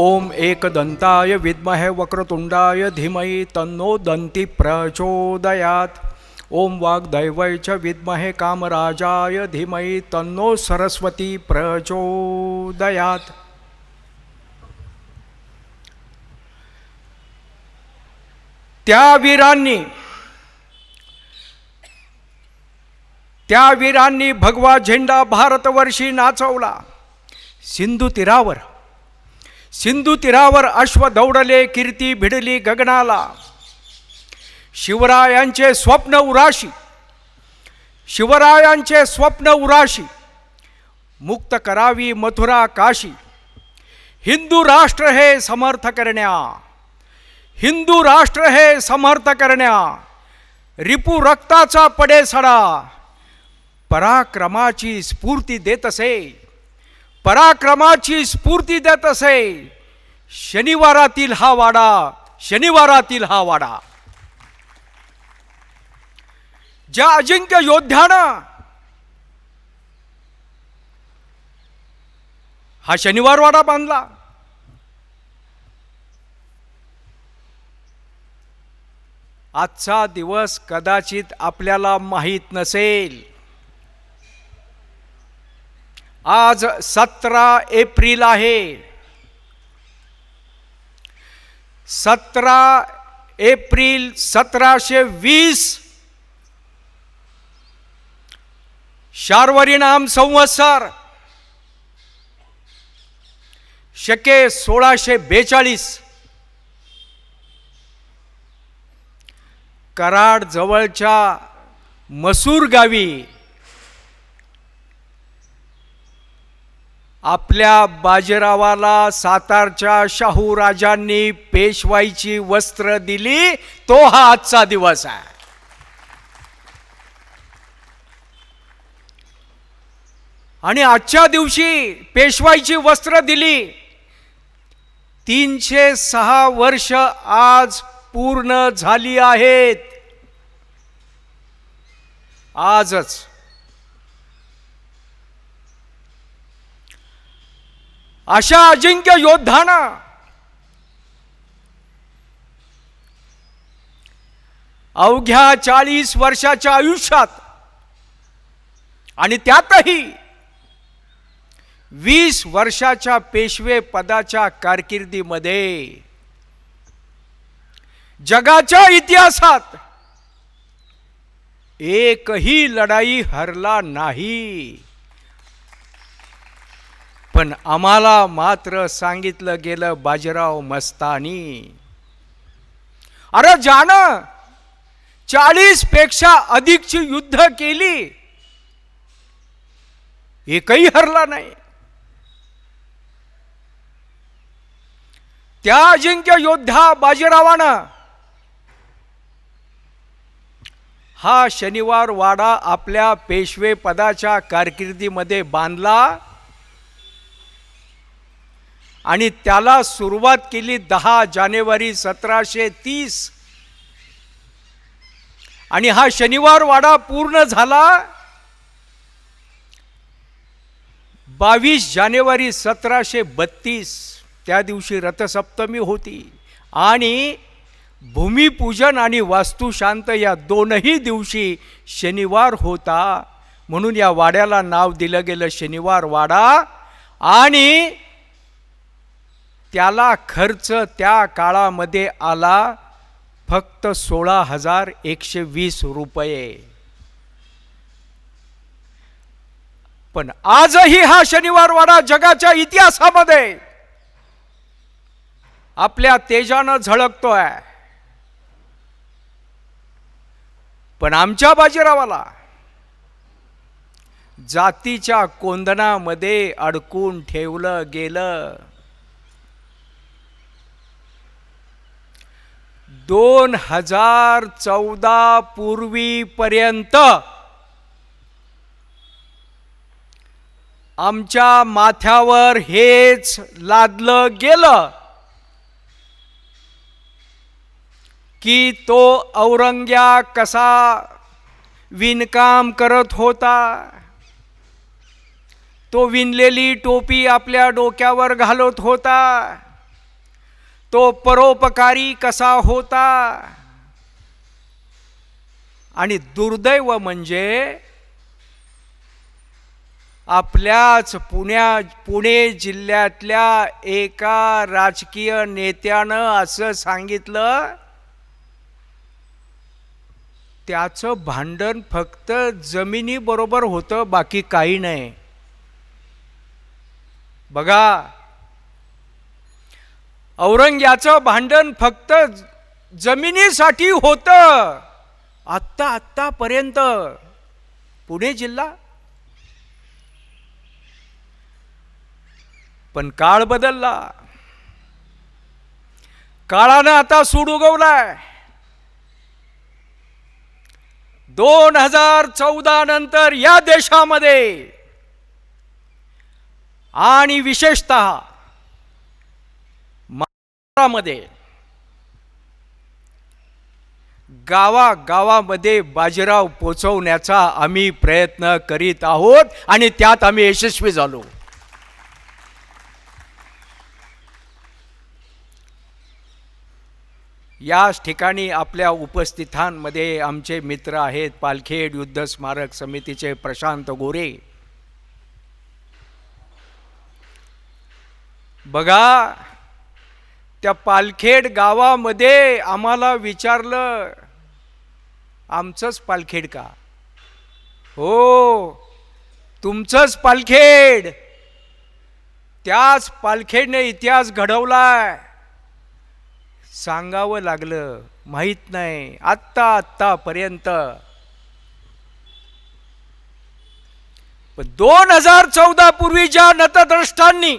ओम एकदंताय विद्महे वक्रतुंडाय धीमहि तन्नो दन्ति प्रचोदयात्। ओम वाग्दैवय च विद्महे कामराजाय धीमहि तन्नो सरस्वती प्रचोदयात्। त्या वीरांनी भगवा झेंडा भारतवर्षी नाचवला। सिंधू तीरावर अश्व दौडले, कीर्ती भिडली गगनाला। शिवरायांचे स्वप्न उराशी मुक्त करावी मथुरा काशी। हिंदू राष्ट्र हे समर्थ करण्या रिपू रक्ताचा पडे सडा। पराक्रमाची स्फूर्ती देत असे शनिवारातील हा वाडा। ज्या अजिंक्य योद्ध्यानं हा शनिवार वाडा बांधला, आजचा दिवस कदाचित आपल्याला माहीत नसेल। आज 17 एप्रिल आहे। 17 एप्रिल 1720 शार्वरी नाम संवत्सर शके 1642 कराड जवळच्या मसूर गावी आपल्या बाजीरावाला सातारच्या शाहू राजांनी पेशवाईची वस्त्र दिली, तो हा आजचा दिवस आहे। आणि आजच्या दिवशी पेशवाईची वस्त्र दिली, 306 वर्ष आज पूर्ण झाली आहेत। आजच अशा अजिंक्य योद्ध्यानं अवघ्या 40 वर्षाच्या आयुष्यात आणि त्यातही 20 वर्षाच्या पेशवे पदाच्या कारकिर्दीमध्ये जगाच्या इतिहासात एकही लढाई हरला नाही। पण आम्हाला मात्र सांगितलं गेलं बाजीराव मस्तानी, अरे ज्यानं 40 पेक्षा अधिकची युद्ध केली, एकही हरला नाही। त्या अजिंक्य योद्धा बाजीरावानं हा शनिवार वाडा आपल्या पेशवे पदाच्या कारकिर्दीमध्ये बांधला आणि त्याला सुरुवात केली 10 जानेवारी 1730 आणि हा शनिवार वाडा पूर्ण झाला 22 जानेवारी 1732। त्या दिवशी रथसप्तमी होती आणि भूमिपूजन आणि वास्तुशांत या दोनही दिवशी शनिवार होता, म्हणून या वाड्याला नाव दिलं गेलं शनिवार वाडा। आणि त्याला खर्च त्या काळामध्ये आला फक्त 16,120 रुपये। पण आजही हा शनिवार वाडा जगाच्या इतिहासामध्ये आपल्या तेजानं झळकतोय। पण आमच्या बाजीरावाला जातीच्या कोंदणामध्ये अडकून ठेवलं गेलं। 2014 पूर्वीपर्यंत आमच्या माथ्यावर हेच लादलं गेलं की तो औरंग्या कसा विणकाम करत होता, तो विणलेली टोपी आपल्या डोक्यावर घालत होता, तो परोपकारी कसा होता. आणि दुर्दैव म्हणजे आपल्याच पुणे जिल्ह्यातल्या एका राजकीय नेत्यानं असं सांगितलं, त्याचं भांडण फक्त जमिनीबरोबर होतं, बाकी काही नाही. बघा, औरंग्याचं भांडण फक्त जमिनीसाठी होतं आत्तापर्यंत पुणे जिल्हा. पण काळ बदलला, काळानं आता सूड उगवलाय. 2014 नंतर या देशामध्ये आणि विशेषतः महाराष्ट्रामध्ये गावागावामध्ये बाजीराव पोचवण्याचा आम्ही प्रयत्न करीत आहोत आणि त्यात आम्ही यशस्वी झालो. याच ठिकाणी आपल्या उपस्थितांमध्ये आमचे मित्र आहेत पालखेड युद्ध स्मारक समितीचे प्रशांत गोरे. बघा, त्या पालखेड गावामध्ये आम्हाला विचारलं, आमचंच पालखेड का? हो, तुमचंच पालखेड. त्याच पालखेडने इतिहास घडवलाय. सांगावं लागलं, माहित नाही आत्तापर्यंत. पण 2014 पूर्वी ज्या नतद्रष्टांनी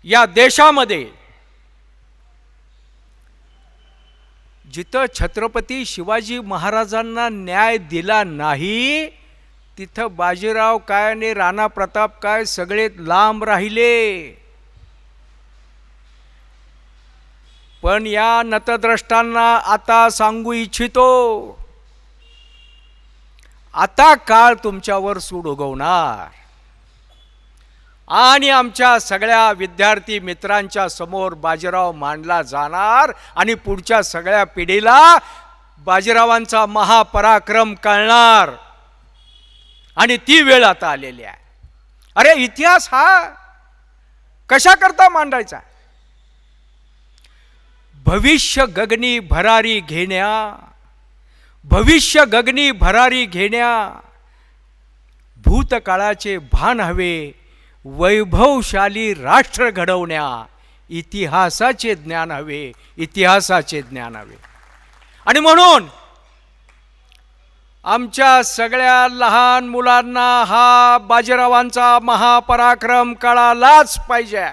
या देशामध्ये जिथं छत्रपती शिवाजी महाराजांना न्याय दिला नाही, तिथं बाजीराव काय आणि राणा प्रताप काय सगळे लांब राहिले. पण या नतद्रष्टांना आता सांगू इच्छितो, आता काळ तुमच्यावर सूड उगवणार आणि आमच्या सगळ्या विद्यार्थी मित्रांच्या समोर बाजीराव मांडला जाणार आणि पुढच्या सगळ्या पिढीला बाजीरावांचा महापराक्रम कळणार. आणि ती वेळ आता आलेली आहे. अरे, इतिहास हा कशा करता मांडायचा? भविष्य गगनी भरारी घेण्या, भविष्य गगनी भरारी घेण्या, भूतकाळाचे भान हवे, वैभवशाली राष्ट्र घडवण्या, इतिहासाचे ज्ञान हवे, इतिहासाचे ज्ञान हवे. आणि म्हणून आमच्या सगळ्या लहान मुलांना हा बाजीरावांचा महापराक्रम कळालाच पाहिजे.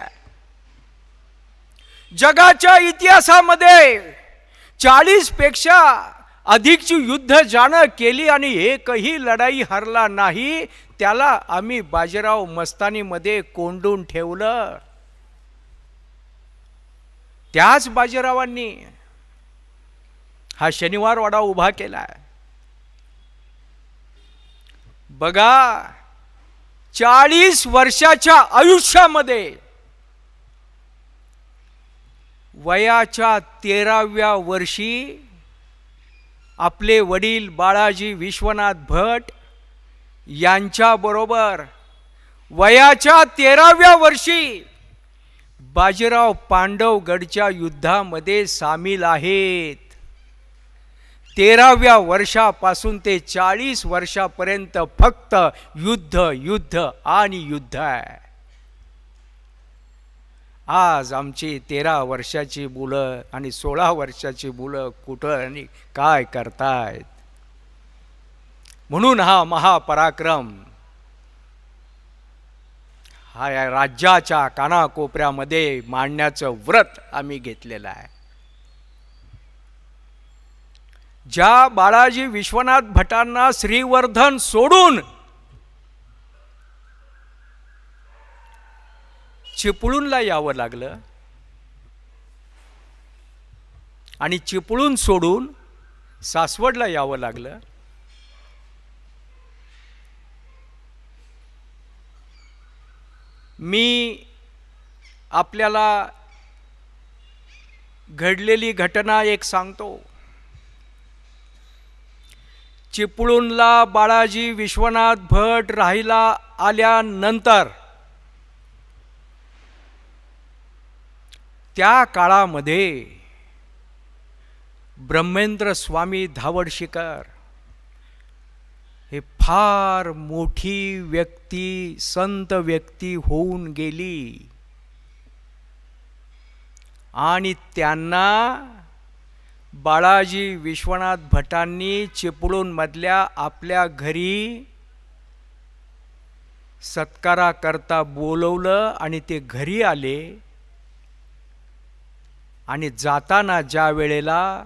जगाच्या इतिहासामध्ये 40 पेक्षा अधिकची युद्ध ज्यानं केली आणि एकही लढाई हरला नाही, त्याला आम्ही बाजीराव मस्तानीमध्ये कोंडून ठेवलं. त्याच बाजीरावांनी हा शनिवार वाडा उभा केलाय. बघा, 40 वर्षाच्या आयुष्यामध्ये वयाच्या 13व्या वर्षी आपले वडील बाळाजी विश्वनाथ भट यांच्याबरोबर वयाच्या 13व्या वर्षी बाजीराव पांडवगडच्या युद्धामध्ये सामील आहेत. 13व्या वर्षापासून ते 40 वर्षापर्यंत फक्त युद्ध युद्ध आणि युद्ध आहे. आज आमची 13 वर्षाची मुलं आणि 16 वर्षाची मुलं कुठं आणि काय करतायत? म्हणून हा महापराक्रम हा या राज्याच्या कानाकोपऱ्यामध्ये मांडण्याचं व्रत आम्ही घेतलेलं आहे. ज्या बाळाजी विश्वनाथ भटांना श्रीवर्धन सोडून चिपळूणला यावं लागलं आणि चिपळूण सोडून सासवडला यावं लागलं, मी आपल्याला घडलेली घटना एक सांगतो. चिपळूणला बाळाजी विश्वनाथ भट राहायला आल्यानंतर त्या काळामध्ये ब्रह्मेंद्र स्वामी धावडशीकर हे फार मोठी व्यक्ती, संत व्यक्ती होऊन गेली आणि त्यांना बाळाजी विश्वनाथ भटांनी चिपळूणमधल्या आपल्या घरी सत्काराकरता बोलवलं आणि ते घरी आले. आणि जाताना ज्या वेळेला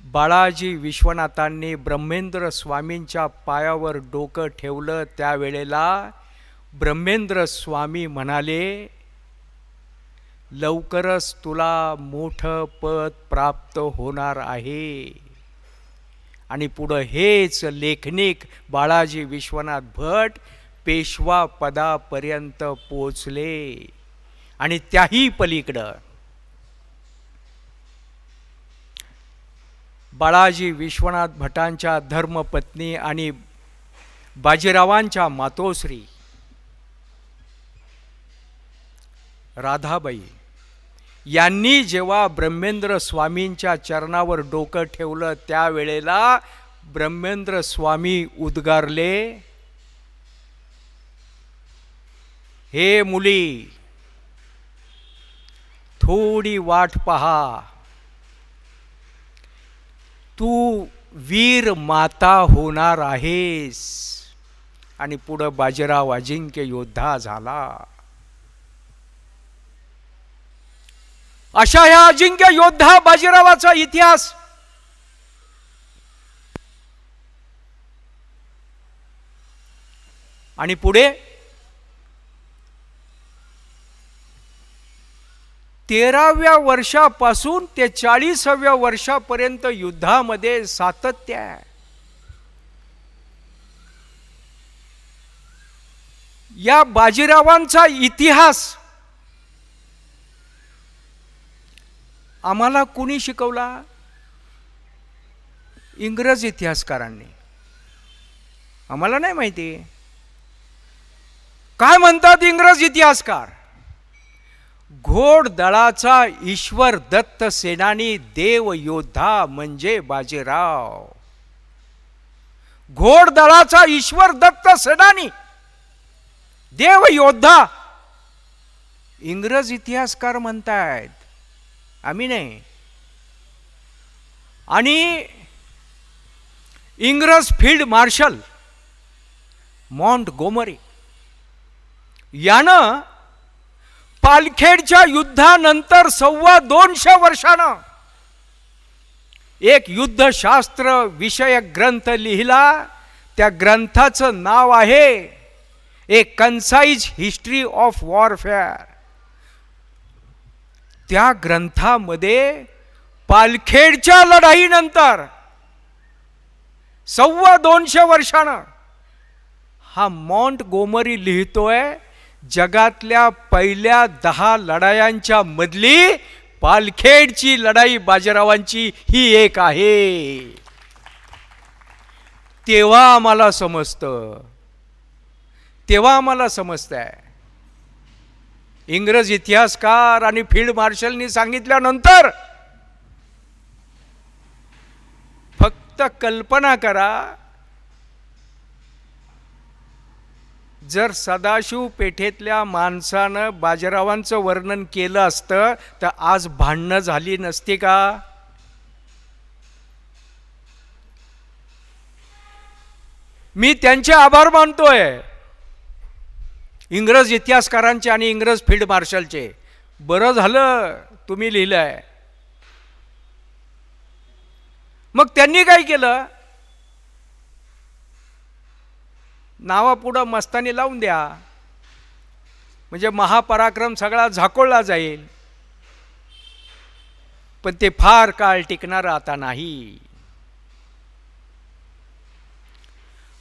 बाळाजी विश्वनाथांनी ब्रह्मेंद्र स्वामींच्या पायावर डोकं ठेवलं, त्यावेळेला ब्रह्मेंद्र स्वामी म्हणाले, लवकरच तुला मोठं पद प्राप्त होणार आहे. आणि पुढं हेच लेखनिक बाळाजी विश्वनाथ भट पेशवा पदापर्यंत पोचले. आणि त्याही पलीकडं बाळाजी विश्वनाथ भटांच्या धर्मपत्नी आणि बाजीरावांच्या मातोश्री राधाबाई यांनी जेव्हा ब्रह्मेंद्र स्वामींच्या चरणावर डोकं ठेवलं, त्यावेळेला ब्रह्मेंद्र स्वामी उद्गारले, हे मुली, थोडी वाट पहा, तू वीर माता होणार आहेस. आणि पुढं बाजीराव अजिंक्य योद्धा झाला. अशा ह्या अजिंक्य योद्धा बाजीरावाचा इतिहास आणि पुढे 13व्या वर्षापासून ते 40व्या वर्षापर्यंत युद्धामध्ये सातत्य आहे. या बाजीरावांचा इतिहास आम्हाला कोणी शिकवला? इंग्रज इतिहासकारांनी. आम्हाला नाही माहिती. काय म्हणतात इंग्रज इतिहासकार? घोडदळाचा ईश्वर दत्त सेनानी देव योद्धा म्हणजे बाजीराव. घोडदळाचा ईश्वर दत्त सेनानी देव योद्धा इंग्रज इतिहासकार म्हणतायत, आम्ही नाही. आणि इंग्रज फील्ड मार्शल मॉन्टगोमरी यानं पालखेडच्या युद्धानंतर 250 वर्षानं एक युद्धशास्त्र विषयक ग्रंथ लिहिला. त्या ग्रंथाचं नाव आहे ए कन्साइज हिस्ट्री ऑफ वॉरफेअर. त्या ग्रंथामध्ये पालखेडच्या लढाईनंतर 250 वर्षानं हा मॉन्टगोमरी लिहितोय, जगातल्या पहिल्या 10 लढायांच्या मधली पालखेडची लढाई बाजीरावांची ही एक आहे. तेव्हा आम्हाला समजतंय. इंग्रज इतिहासकार आणि फील्ड मार्शलनी सांगितल्यानंतर फक्त कल्पना करा, जर सदाशिव पेठेतल्या माणसानं बाजीरावांचं वर्णन केलं असतं तर आज भांडणं झाली नसती का? मी त्यांचे आभार मानतोय, इंग्रज इतिहासकारांचे आणि इंग्रज फील्ड मार्शलचे. बरं झालं तुम्ही लिहिलंय. मग त्यांनी काय केलं? नावापुढं मस्तानी लावून द्या, म्हणजे महापराक्रम सगळा झाकोळला जाईल. पण ते फार काळ टिकणार आता नाही.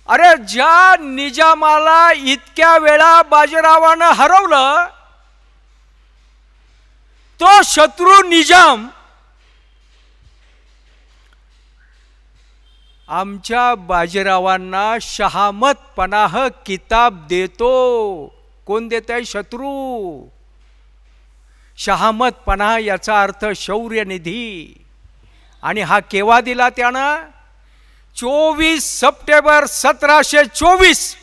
अरे ज्या निजामाला इतक्या वेळा बाजीरावानं हरवलं तो शत्रू निजाम आमच्या बाजीरावांना शहामत पनाह किताब देतो. कोण देत आहे? शत्रू. शहामत पनाह याचा अर्थ शौर्य निधी. आणि हा केव्हा दिला त्यानं? 24 सप्टेंबर 1724.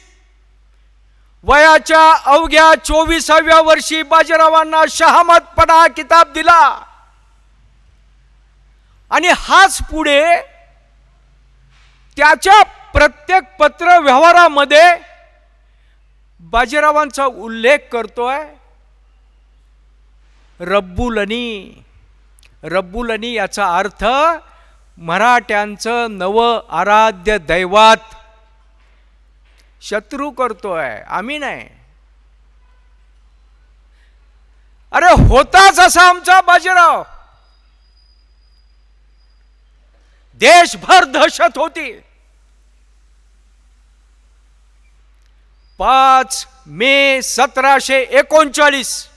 वयाच्या अवघ्या 24व्या वर्षी बाजीरावांना शहामत पनाह किताब दिला. आणि हाच पुढे त्याच्या प्रत्येक पत्र व्यवहारामध्ये बाजीरावांचा उल्लेख करतोय. रब्बुलनी. रब्बुलनी याचा अर्थ मराठ्यांचं नव आराध्य दैवत. शत्रू करतोय, आम्ही नाही. अरे होताच असा आमचा बाजीराव. देशभर दहशत होती. 5 मे 1739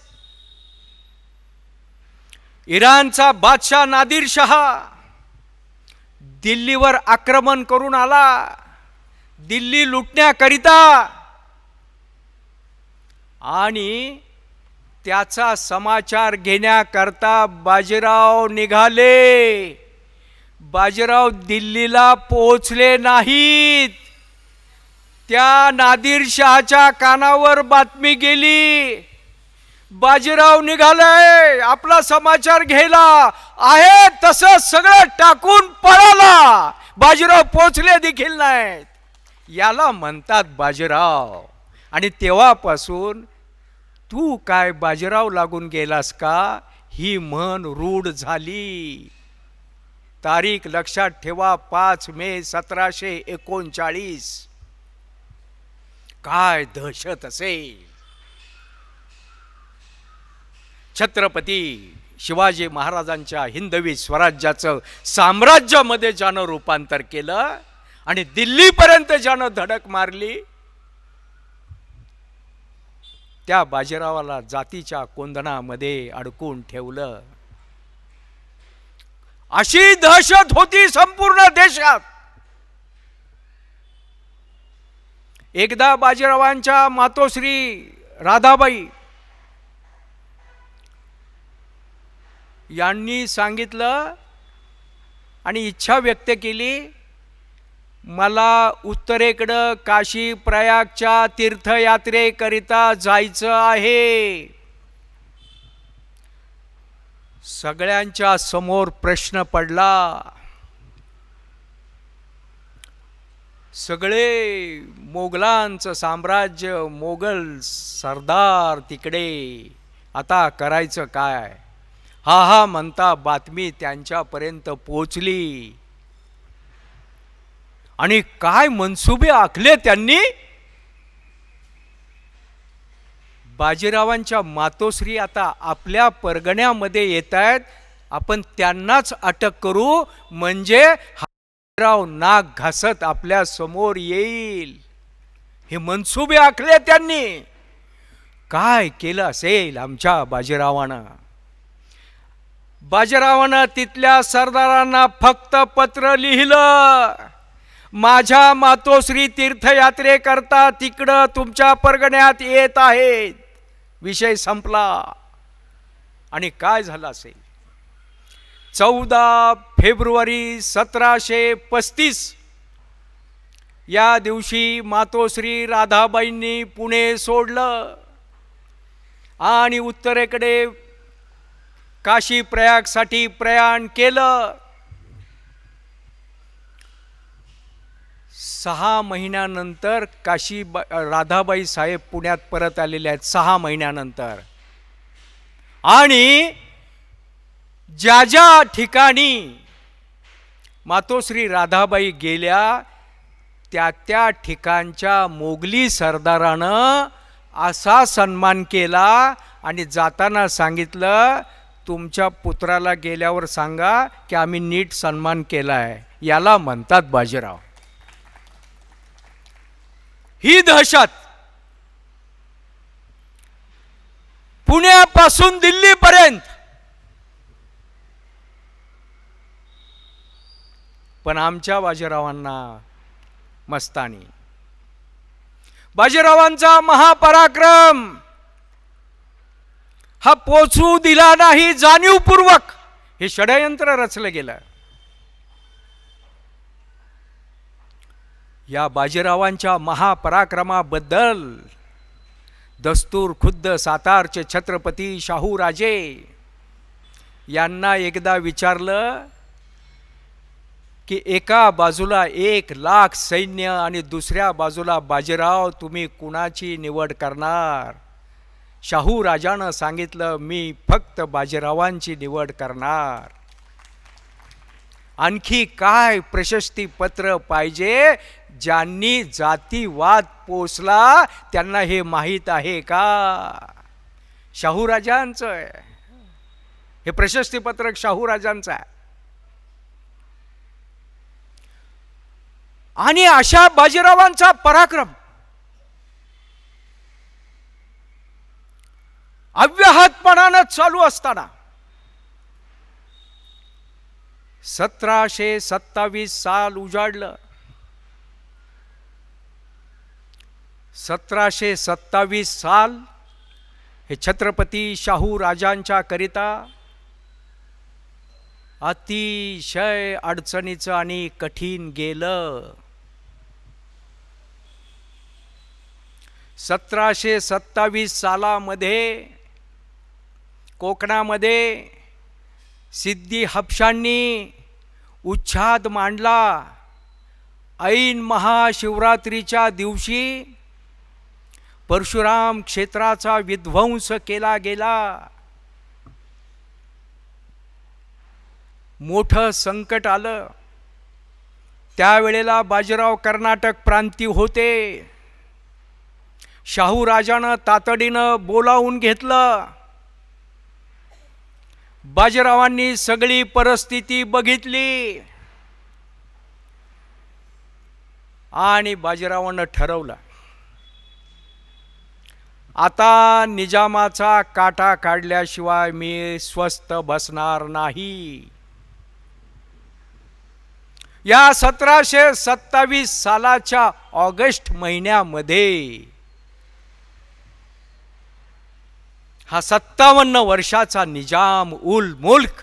इराणचा बादशाह नादिर शहा दिल्लीवर आक्रमण करून आला. दिल्ली लुटण्याकरिता. आणि त्याचा समाचार घेण्याकरता बाजीराव निघाले. बाजीराव दिल्लीला पोहोचले नाहीत. त्या नादिर शहाच्या कानावर बातमी गेली, बाजीराव निघालाय आपला समाचार घ्यायला. आहे तसं सगळं टाकून पळाला. बाजीराव पोहोचले देखील नाहीत. याला म्हणतात बाजीराव. आणि तेव्हापासून तू काय बाजीराव लागून गेलास का ही म्हण रूढ झाली. तारीख लक्षात ठेवा, 5 मे 1739. काय दहशत असेल. छत्रपती शिवाजी महाराजांच्या हिंदवी स्वराज्याचं साम्राज्यामध्ये ज्यानं रूपांतर केलं आणि दिल्लीपर्यंत ज्यानं धडक मारली, त्या बाजीरावाला जातीच्या कोंदणामध्ये अडकून ठेवलं. अशी दहशत होती संपूर्ण देशात. एकदा बाजीरावांच्या मातोश्री राधाबाई यांनी सांगितलं आणि इच्छा व्यक्त केली, मला उत्तरेकडं काशी प्रयागच्या तीर्थयात्रेकरिता जायचं आहे. सगळ्यांच्या समोर प्रश्न पडला. सगळे मोगलांचं साम्राज्य, मोगल सरदार तिकडे. आता करायचं काय? हा म्हणता बातमी त्यांच्यापर्यंत पोहोचली. आणि काय मनसुबे आखले त्यांनी. बाजीरावांच्या मातोश्री आता आपल्या परगण्यामध्ये येत आहेत, आपण त्यांनाच अटक करू म्हणजे बाजीराव नाक घासत आपल्या समोर येईल. हे मनसुबे आखले त्यांनी. काय केलं असेल आमच्या बाजीरावानं. बाजीरावानं तिथल्या सरदारांना फक्त पत्र लिहिलं, माझ्या मातोश्री तीर्थयात्रेकरता तिकडं तुमच्या परगण्यात येत आहेत. विषय संपला. आणि काय झालं असेल? 14 फेब्रुवारी 1735 या दिवशी मातोश्री राधाबाईंनी पुणे सोडलं आणि उत्तरेकडे काशी प्रयागसाठी प्रयाण केलं. 6 महिन्यानंतर राधाबाई साहेब पुण्यात परत आलेले आहेत. 6 महिन्यानंतर. आणि ज्या ज्या ठिकाणी मातोश्री राधाबाई गेल्या त्या ठिकाणच्या मोगली सरदारानं असा सन्मान केला आणि जाताना सांगितलं, तुमच्या पुत्राला गेल्यावर सांगा की आम्ही नीट सन्मान केला आहे. याला म्हणतात बाजीराव. ही दहशत पुण्यापासून दिल्लीपर्यंत पण आमच्या बाजीरावांना मस्तानी. बाजीरावांचा महापराक्रम हा पोचू दिला नाही जाणीवपूर्वक. हे षडयंत्र रचलं गेलं. या बाजीरावांच्या महापराक्रमाबद्दल दस्तूर खुद्द सातारचे छत्रपती शाहूराजे यांना एकदा विचारलं की एका बाजूला 1,00,000 सैन्य आणि दुसऱ्या बाजूला बाजीराव, तुम्ही कुणाची निवड करणार? शाहूराजानं सांगितलं, मी फक्त बाजीरावांची निवड करणार. आणखी काय प्रशस्ती पत्र पाहिजे? ज्यांनी जातीवाद पोसला त्यांना हे माहीत आहे का? शाहूराजांचं आहे हे प्रशस्ती पत्रक, शाहूराजांचं आहे. आणि अशा बाजीरावांचा पराक्रम अव्याहतपणानं चालू असताना 1727 साल उजाडलं. 1727 साल हे छत्रपती शाहूराजांच्या करिता अतिशय अडचणीचं आणि कठीण गेलं. 1727 सालामध्ये कोकणामध्ये सिद्दी हापशांनी उच्छाद मांडला. ऐन महाशिवरात्रीच्या दिवशी परशुराम क्षेत्राचा विध्वंस केला गेला. मोठं संकट आलं. त्यावेळेला बाजीराव कर्नाटक प्रांती होते. शाहूराजानं तातडीनं बोलावून घेतलं. बाजीरावांनी सगळी परिस्थिती बघितली आणि बाजीरावानं ठरवलं, आता निजामाचा काटा काढल्याशिवाय मी स्वस्थ बसणार नाही. या 1727 सालाच्या ऑगस्ट महिन्यामध्ये हा 57 वर्षाचा निजाम उल मुल्क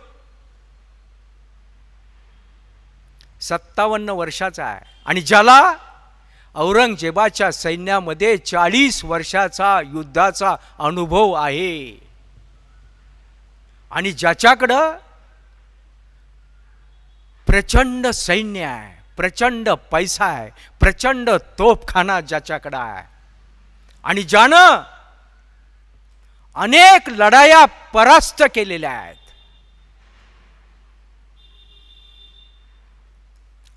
57 वर्षाचा आहे आणि ज्याला औरंगजेबाच्या सैन्यामध्ये 40 वर्षाचा युद्धाचा अनुभव आहे आणि ज्याच्याकडं प्रचंड सैन्य आहे, प्रचंड पैसा आहे, प्रचंड तोफखाना ज्याच्याकडं आहे आणि ज्यानं अनेक लढाया परास्त केलेल्या आहेत.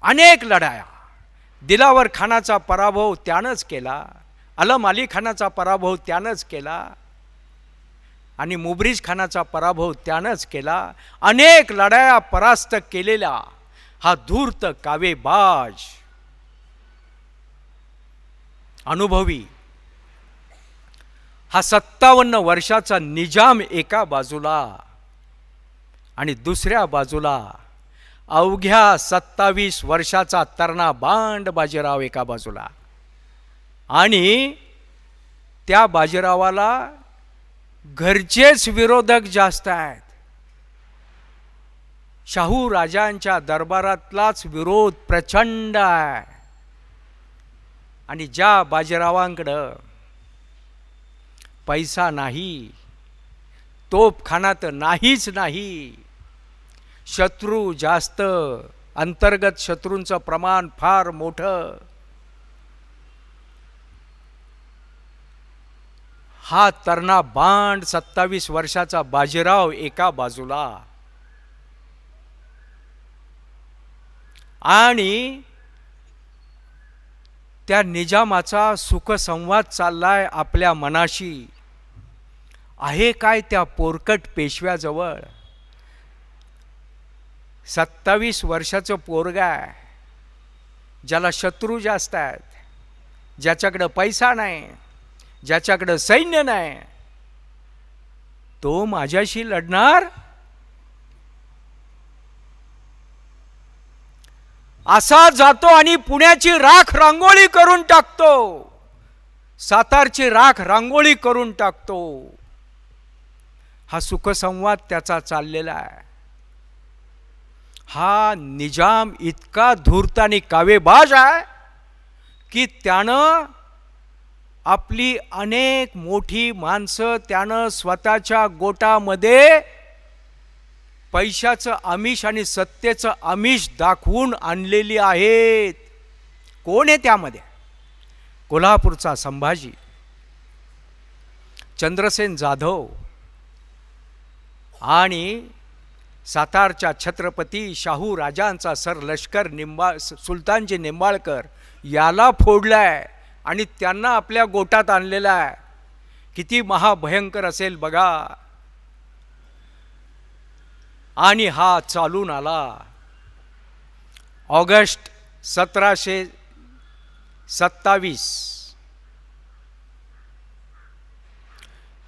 अनेक लढाया. दिलावर खानाचा पराभव त्यानंच केला, अलम अली खानाचा पराभव त्यानंच केला आणि मुबरीज खानाचा पराभव त्यानंच केला. अनेक लढाया परास्त केलेला हा धूर्त कावेबाज अनुभवी हा 57 वर्षाचा निजाम एका बाजूला आणि दुसऱ्या बाजूला अवघ्या 27 वर्षाचा तरणा बांड बाजीराव एका बाजूला. आणि त्या बाजीरावाला घरचेच विरोधक जास्त आहेत. शाहूराजांच्या दरबारातलाच विरोध प्रचंड आहे आणि ज्या बाजीरावांकडं पैसा नाही, तोफखाना तर नाहीच नाही, शत्रू जास्त, अंतर्गत शत्रूंचं प्रमाण फार मोठं, हा तरणा बांड 27 वर्षाचा बाजीराव एका बाजूला आणि त्या निजामाचा सुखसंवाद चाललाय आपल्या मनाशी. आहे काय त्या पोरकट पेशव्याजवळ? 27 वर्षाचं पोरगा आहे, ज्याला शत्रू जास्त आहेत, ज्याच्याकडे पैसा नाही, ज्याच्याकडे सैन्य नाही, तो माझ्याशी लढणार? असा जातो आणि पुण्याची राख रांगोळी करून टाकतो, सातारची राख रांगोळी करून टाकतो. हा सुखसंवाद त्याचा चाललेला आहे. हा निजाम इतका धूर्त आणि कावेबाज आहे की त्यानं आपली अनेक मोठी माणसं त्यानं स्वतःच्या गोटामध्ये पैशाचं आमिष आणि सत्तेचं आमिष दाखवून आणलेली आहेत. कोण आहे त्यामध्ये? कोल्हापूरचा संभाजी, चंद्रसेन जाधव आणि सातारच्या छत्रपती शाहू राजांचा सर लष्कर सुलतानजी निंबाळकर याला फोडलाय आणि त्यांना आपल्या गोटात आणलेला आहे. किती महाभयंकर असेल बघा. आणि हा चालून आला ऑगस्ट 1727.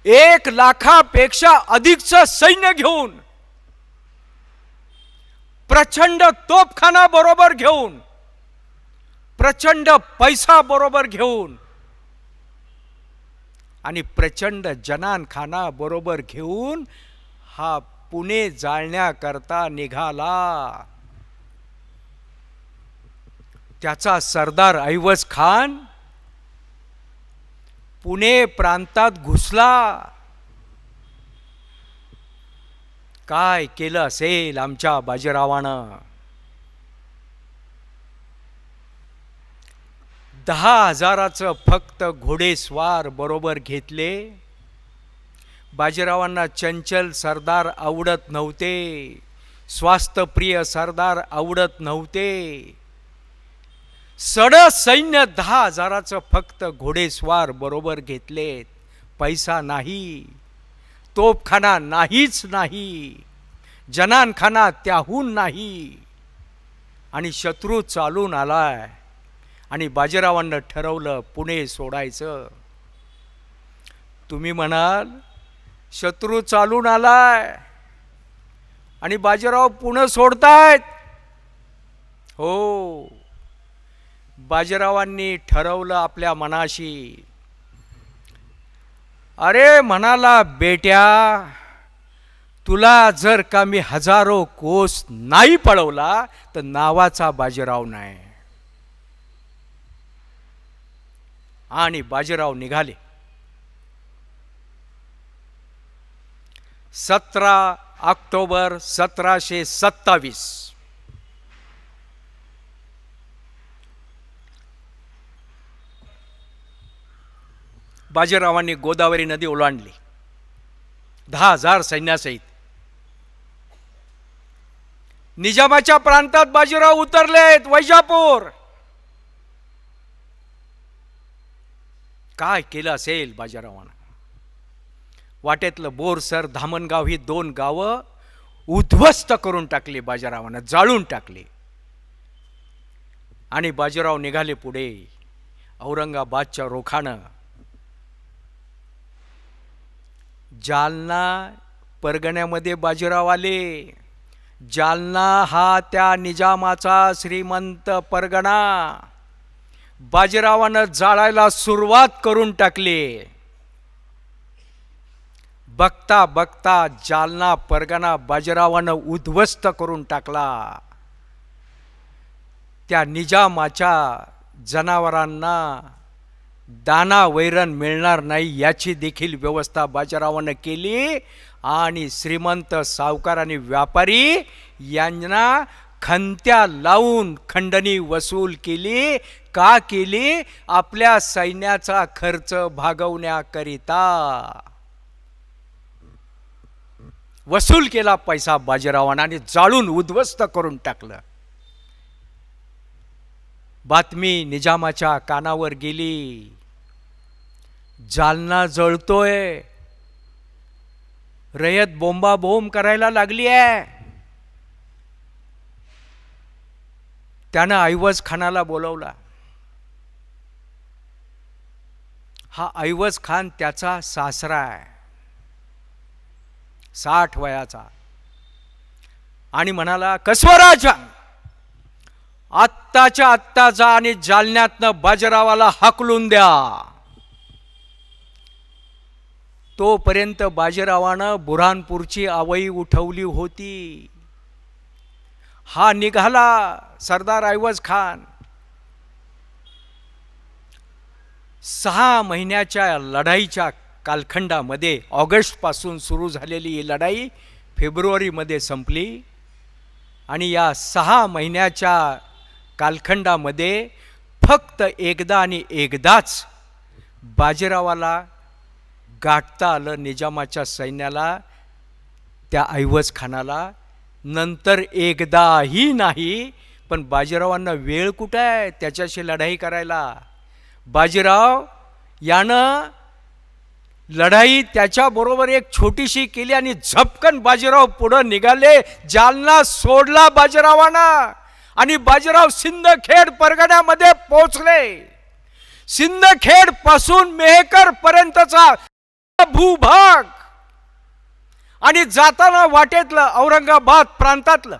1 लाखापेक्षा अधिकचं सैन्य घेऊन, प्रचंड तोफखाना बरोबर घेऊन, प्रचंड पैसा बरोबर घेऊन आणि प्रचंड जनानखाना बरोबर घेऊन हा पुणे जाळण्याकरता निघाला. त्याचा सरदार ऐवज खान पुणे प्रांतात घुसला. काय केलं असेल आमच्या बाजीरावानं? 10,000चं फक्त घोडेस्वार बरोबर घेतले. बाजीरावांना चंचल सरदार आवडत नव्हते, स्वास्थ्यप्रिय सरदार आवडत नव्हते. सैन्य 10,000चं फक्त घोडेस्वार बरोबर घेतलेत. पैसा नाही, तोफखाना नाहीच नाही, जनानखाना त्याहून नाही, आणि शत्रू चालून आलाय. आणि बाजीरावांना ठरवलं पुणे सोडायचं. तुम्ही म्हणाल शत्रू चालून आलाय आणि बाजीराव पुणे सोडतायत. हो, बाजीरावांनी ठरवलं आपल्या मनाशी. अरे म्हणाला, बेट्या तुला जर का मी 1000 कोस नाही पळवला तर नावाचा बाजीराव नाही. आणि बाजीराव निघाले. 17 ऑक्टोबर 1727. बाजीरावांनी गोदावरी नदी ओलांडली 10,000 सैन्यासहित. निजामाच्या प्रांतात बाजीराव उतरलेत, वैजापूर. काय केलं असेल बाजीरावानं? वाटेतलं बोरसर, धामणगाव ही 2 गावं उद्ध्वस्त करून टाकली बाजीरावानं, जाळून टाकली. आणि बाजीराव निघाले पुढे औरंगाबादच्या रोखानं. जालना परगण्यामध्ये बाजीराव आले. जालना हा त्या निजामाचा श्रीमंत परगणा बाजीरावानं जाळायला सुरुवात करून टाकली. बघता बघता जालना परगणा बाजीरावानं उद्ध्वस्त करून टाकला. त्या निजामाच्या जनावरांना दाना वैरण मिळणार नाही याची देखील व्यवस्था बाजीरावानं केली. आणि श्रीमंत सावकार आणि व्यापारी यांना खंत्या लावून खंडणी वसूल केली. का केली? आपल्या सैन्याचा खर्च भागवण्याकरिता वसूल केला पैसा बाजीरावानं आणि जाळून उद्ध्वस्त करून टाकलं. बातमी निजामाच्या कानावर गेली, जालना जळतोय, रयत बोंबाबोंब करायला लागली आहे. त्यानं ऐवज खानाला बोलवला. हा ऐवज खान त्याचा सासरा आहे, 60 वयाचा. आणि म्हणाला, कसवराजा आत्ताच्या आत्ता जा आणि जालन्यातनं बाजीरावाला हाकलून द्या. तोपर्यंत बाजीरावानं बुऱ्हाणपूरची आवई उठवली होती. हा निघाला सरदार ऐवज खान. 6 महिन्याच्या लढाईच्या कालखंडामध्ये ऑगस्टपासून सुरू झालेली ही लढाई फेब्रुवारीमध्ये संपली आणि या 6 महिन्याच्या कालखंडामध्ये फक्त एकदा आणि एकदाच बाजीरावाला गाठता आलं निजामाच्या सैन्याला, त्या ऐवज खानाला. नंतर एकदाही नाही. पण बाजीरावांना वेळ कुठं आहे त्याच्याशी लढाई करायला. बाजीराव यानं लढाई त्याच्याबरोबर एक छोटीशी केली आणि झपकन बाजीराव पुढं निघाले. जालना सोडला बाजीरावानं आणि बाजीराव सिंदखेड परगण्यामध्ये पोहोचले. सिंदखेड पासून मेहकर पर्यंतचा भूभाग आणि जाताना वाटेतलं औरंगाबाद प्रांतातलं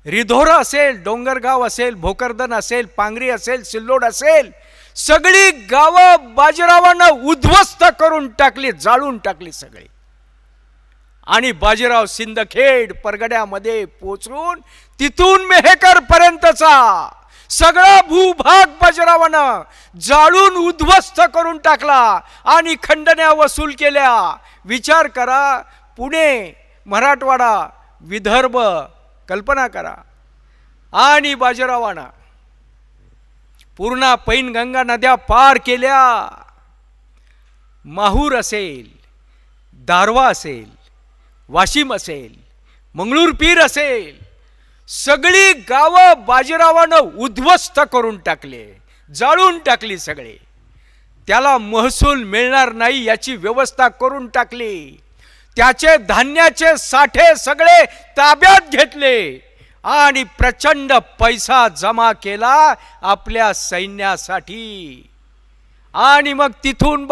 रिधोरा असेल, डोंगरगाव असेल, भोकरदन असेल, पांगरी असेल, सिल्लोड असेल, सगळी गावं बाजीरावानं उद्ध्वस्त करून टाकली, जाळून टाकली सगळी. आणि बाजीराव सिंदखेड परगड्यामध्ये पोचून तिथून मेहकर पर्यंतचा सगळा भूभाग बाजीरावानं जाळून उद्ध्वस्त करून टाकला आणि खंडण्या वसूल केल्या. विचार करा, पुणे, मराठवाडा, विदर्भ कल्पना करा. आणि बाजीरावानं पूर्ण पैनगंगा नद्या पार केल्या. माहूर असेल, दारवा असेल, वाशिम असेल, मंगळूरपीर असेल, सगळी गावं बाजीरावानं उद्ध्वस्त करून टाकले, जाळून टाकली सगळे. त्याला महसूल मिळणार नाही याची व्यवस्था करून टाकली. त्याचे धान्याचे साठे सगळे ताब्यात घेतले आणि प्रचंड पैसा जमा केला आपल्या सैन्यासाठी. आणि मग तिथून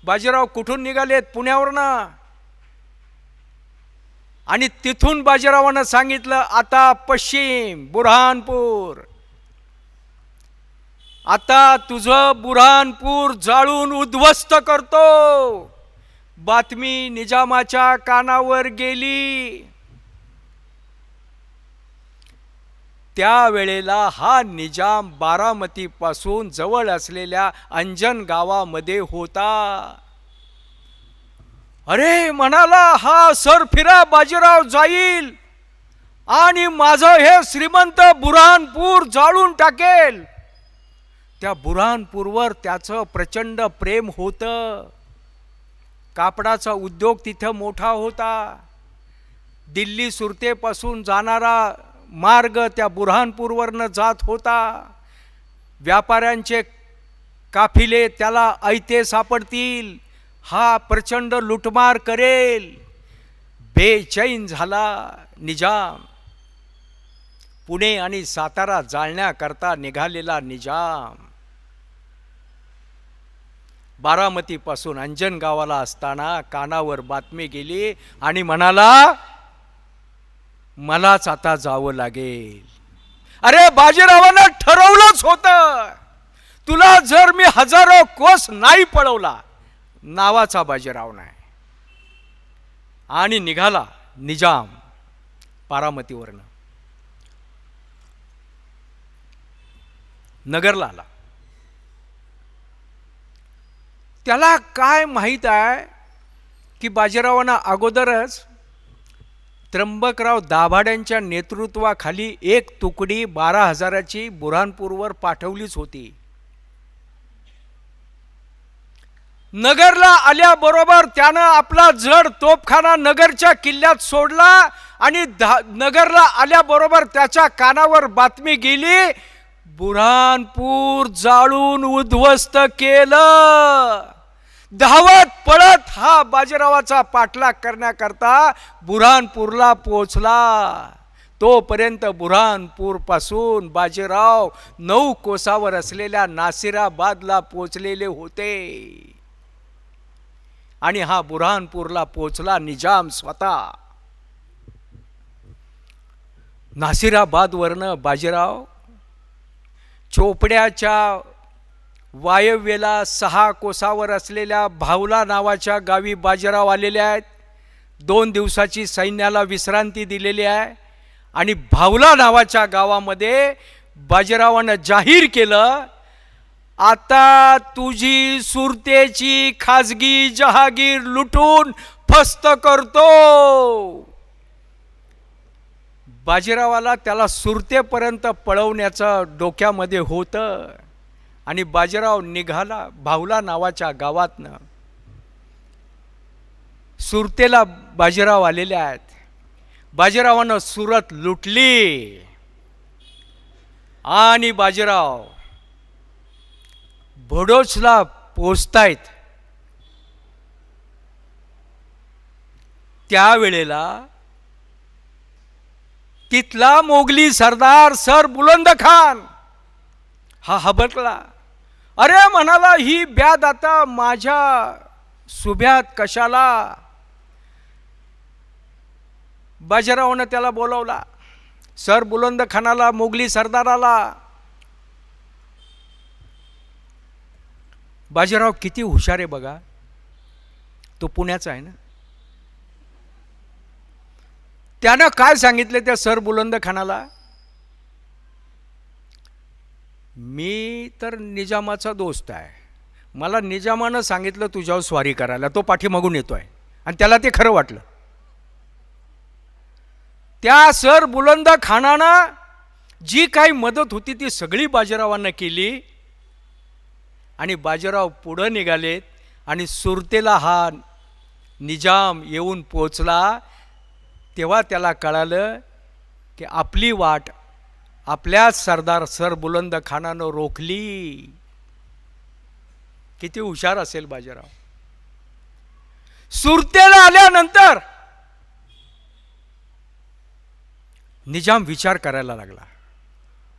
बाजीराव कुठून निघालेत? पुण्यावरनं. आणि तिथून बाजीरावानं सांगितलं, आता पश्चिम बुऱ्हाणपूर, आता तुझं बुऱ्हाणपूर जाळून उद्ध्वस्त करतो. बातमी निजामाच्या कानावर गेली. त्यावेळेला हा निजाम बारामतीपासून जवळ असलेल्या अंजन गावामध्ये होता. अरे म्हणाला, हा सरफिरा बाजीराव जाईल आणि माझं हे श्रीमंत बुऱ्हाणपूर जाळून टाकेल. त्या बुऱ्हाणपूरवर त्याचं प्रचंड प्रेम होतं. कापडाचा उद्योग तिथं मोठा होता. दिल्ली सुरतेपासून जाणारा मार्ग त्या बुऱ्हाणपूरवरनं जात होता. व्यापाऱ्यांचे काफिले त्याला ऐते सापडतील, हा प्रचंड लुटमार करेल. बेचैन झाला निजाम. पुणे आणि सातारा जाळण्याकरता निघालेला निजाम बारामतीपासून अंजन गावाला असताना कानावर बातमी गेली आणि म्हणाला, मलाच आता जावं लागेल. अरे बाजीरावानं ठरवलंच होतं, तुला जर मी हजारो कोस नाही पळवला, नावाचा बाजीराव नाही. आणि निघाला निजाम बारामतीवरनं नगरला आला. त्याला काय माहीत आहे की बाजीरावानं अगोदरच त्र्यंबकराव दाभाड्यांच्या नेतृत्वाखाली एक तुकडी 12,000ची बुऱ्हाणपूरवर पाठवलीच होती. नगरला आल्याबरोबर त्यानं आपला जड तोफखाना नगरच्या किल्ल्यात सोडला आणि नगरला आल्याबरोबर त्याच्या कानावर बातमी गेली, बुऱ्हाणपूर जाळून उद्ध्वस्त केलं. धावत पळत हा बाजीरावाचा पाठलाग करण्याकरता बुऱ्हाणपूरला पोहोचला. तोपर्यंत बुऱ्हाणपूर पासून बाजीराव 9 कोसावर असलेल्या नासिराबादला पोहोचलेले होते. आणि हा बुऱ्हाणपूरला पोहोचला निजाम स्वतः. नासिराबादवरनं बाजीराव चोपड्याच्या वायव्येला 6 कोसावर असलेल्या भावला नावाच्या गावी बाजीराव आलेले आहेत. 2 दिवसाची सैन्याला विश्रांती दिलेली आहे आणि भावला नावाच्या गावामध्ये बाजीरावानं जाहीर केलं, आता तुझी सुरतेची खाजगी जहागीर लुटून फस्त करतो. बाजीरावाला त्याला सुरतेपर्यंत पळवण्याचं डोक्यामध्ये होतं आणि बाजीराव निघाला भावला नावाच्या गावातनं. सुरतेला बाजीराव आलेले आहेत. बाजीरावानं सुरत लुटली आणि बाजीराव भडोसला पोचतायत. त्यावेळेला तिथला मोगली सरदार सर बुलंद खान हा हबकला. अरे म्हणाला, ही ब्याद आता माझ्या सुभ्यात कशाला. बाजीरावानं त्याला बोलवला. सर बुलंद खानाला, मोगली सरदाराला. बाजीराव किती हुशार आहे बघा. तो पुण्याचा आहे ना. त्यानं काय सांगितले त्या सर बुलंद खानाला, मी तर निजामाचा दोस्त आहे, मला निजामानं सांगितलं तुझ्यावर स्वारी करायला. तो पाठीमागून येतोय आणि त्याला ते खरं वाटलं. त्या सर बुलंद खानानं जी काही मदत होती ती सगळी बाजीरावांना केली आणि बाजीराव पुढं निघालेत आणि सुरतेला हा निजाम येऊन पोचला. तेव्हा त्याला कळालं की आपली वाट आपल्याच सरदार सर बुलंद खानानं रोखली. किती हुशार असेल बाजीराव. सुरतेला आल्यानंतर निजाम विचार करायला लागला.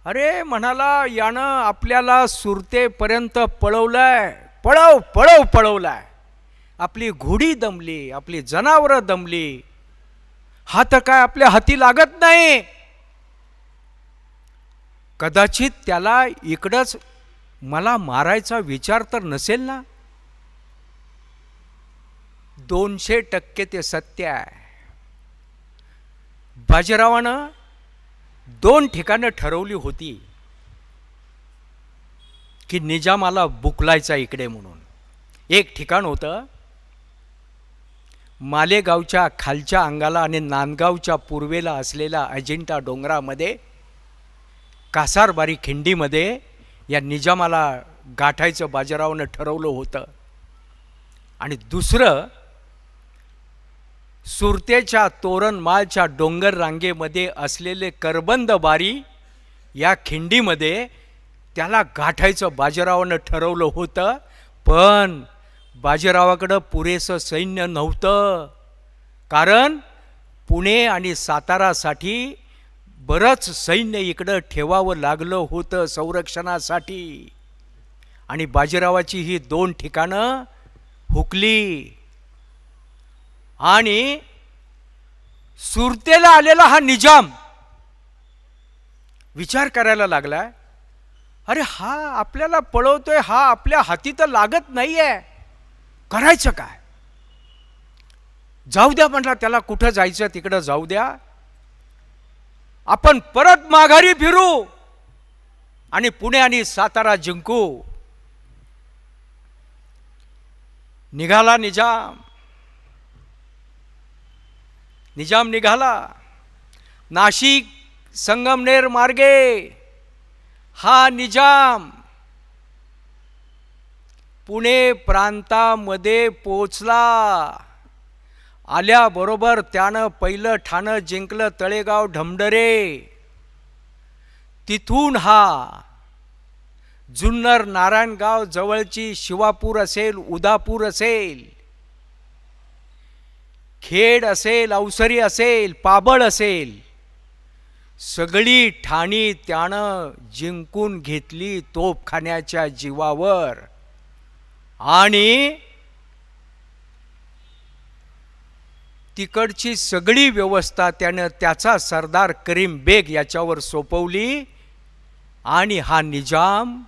अरे म्हणाला, यानं आपल्याला सुरतेपर्यंत पळवलंय, पळवलाय. आपली घोडी दमली, आपली जनावरं दमली, हा तर काय आपल्या हाती लागत नाही. कदाचित त्याला इकडंच मला मारायचा विचार तर नसेल ना. 200% ते सत्य आहे. बाजीरावानं 2 ठिकाणं ठरवली होती की निजामाला बुकलायचा इकडे म्हणून. एक ठिकाण होतं मालेगावच्या खालच्या अंगाला आणि नांदगावच्या पूर्वेला असलेल्या अजिंठा डोंगरामध्ये कासारबारी खिंडीमध्ये या निजामाला गाठायचं बाजीरावानं ठरवलं होतं. आणि दुसरं सुरतेच्या तोरणमाळच्या डोंगर रांगेमध्ये असलेले करबंदबारी या खिंडीमध्ये त्याला गाठायचं बाजीरावानं ठरवलं होतं. पण बाजीरावाकडं पुरेसं सैन्य नव्हतं, कारण पुणे आणि सातारासाठी बरंच सैन्य इकडं ठेवावं लागलं होतं संरक्षणासाठी. आणि बाजीरावाची ही 2 ठिकाणं हुकली. आणि सुरतेला आलेला हा निजाम विचार करायला लागला, अरे हा आपल्याला पळवतोय, हा आपल्या हाती तर लागत नाहीये, करायचं काय. जाऊ द्या म्हटला, त्याला कुठं जायचं तिकडं जाऊ द्या, आपण परत माघारी फिरू आणि पुणे आणि सातारा जिंकू. निघाला निजाम निघाला. नाशिक संगमनेर मार्गे हा निजाम पुणे प्रांतामध्ये पोचला. आल्याबरोबर त्यानं पहिलं ठाणं जिंकलं, तळेगाव ढमढरे. तिथून हा जुन्नर नारायणगाव जवळची शिवापूर असेल, उदापूर असेल, खेड असेल, अवसरी असेल, पाबळ असेल, सगळी ठाणी त्यानं जिंकून घेतली तोफखान्याच्या जीवावर. आणि तिकडची सगळी व्यवस्था त्यानं त्याचा सरदार करीम बेग याच्यावर सोपवली आणि हा निजाम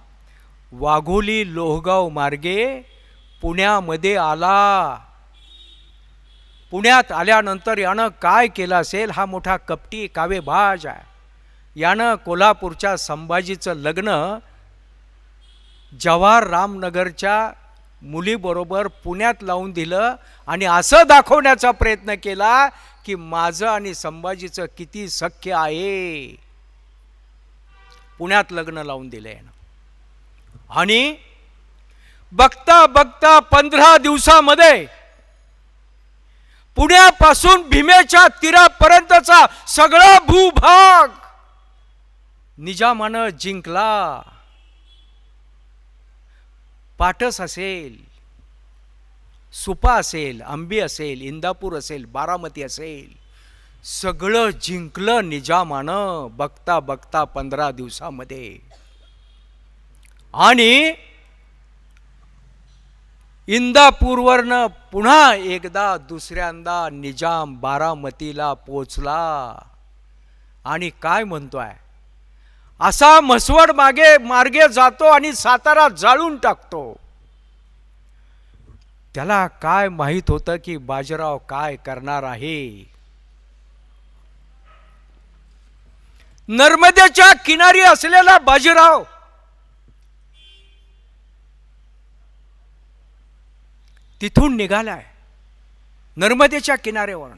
वाघोली लोहगाव मार्गे पुण्यामध्ये आला. पुण्यात आल्यानंतर यानं काय केलं असेल, हा मोठा कपटी कावेबाज आहे. यानं कोल्हापूरच्या संभाजीचं लग्न जवाहर रामनगरच्या मुलीबरोबर पुण्यात लावून दिलं आणि असं दाखवण्याचा प्रयत्न केला की माझं आणि संभाजीचं किती सख्य आहे. पुण्यात लग्न लावून दिलं यानं. आणि बघता बघता 15 दिवसामध्ये पुण्यापासून भीमेच्या तीरापर्यंतचा सगळा भूभाग निजामानं जिंकला. पाटस असेल, सुपा असेल, आंबी असेल, इंदापूर असेल, बारामती असेल, सगळं जिंकलं निजामानं बघता बघता 15 दिवसामध्ये. आणि इंदापूरवरनं पुन्हा एकदा दुसऱ्यांदा निजाम बारामतीला पोचला. आणि काय म्हणतोय, असा म्हसवड मार्गे जातो आणि सातारा जाळून टाकतो. त्याला काय माहित होतं की बाजीराव काय करणार आहे. नर्मदेच्या किनारी असलेला बाजीराव तिथून निघालाय. नर्मदेच्या किनाऱ्यावरून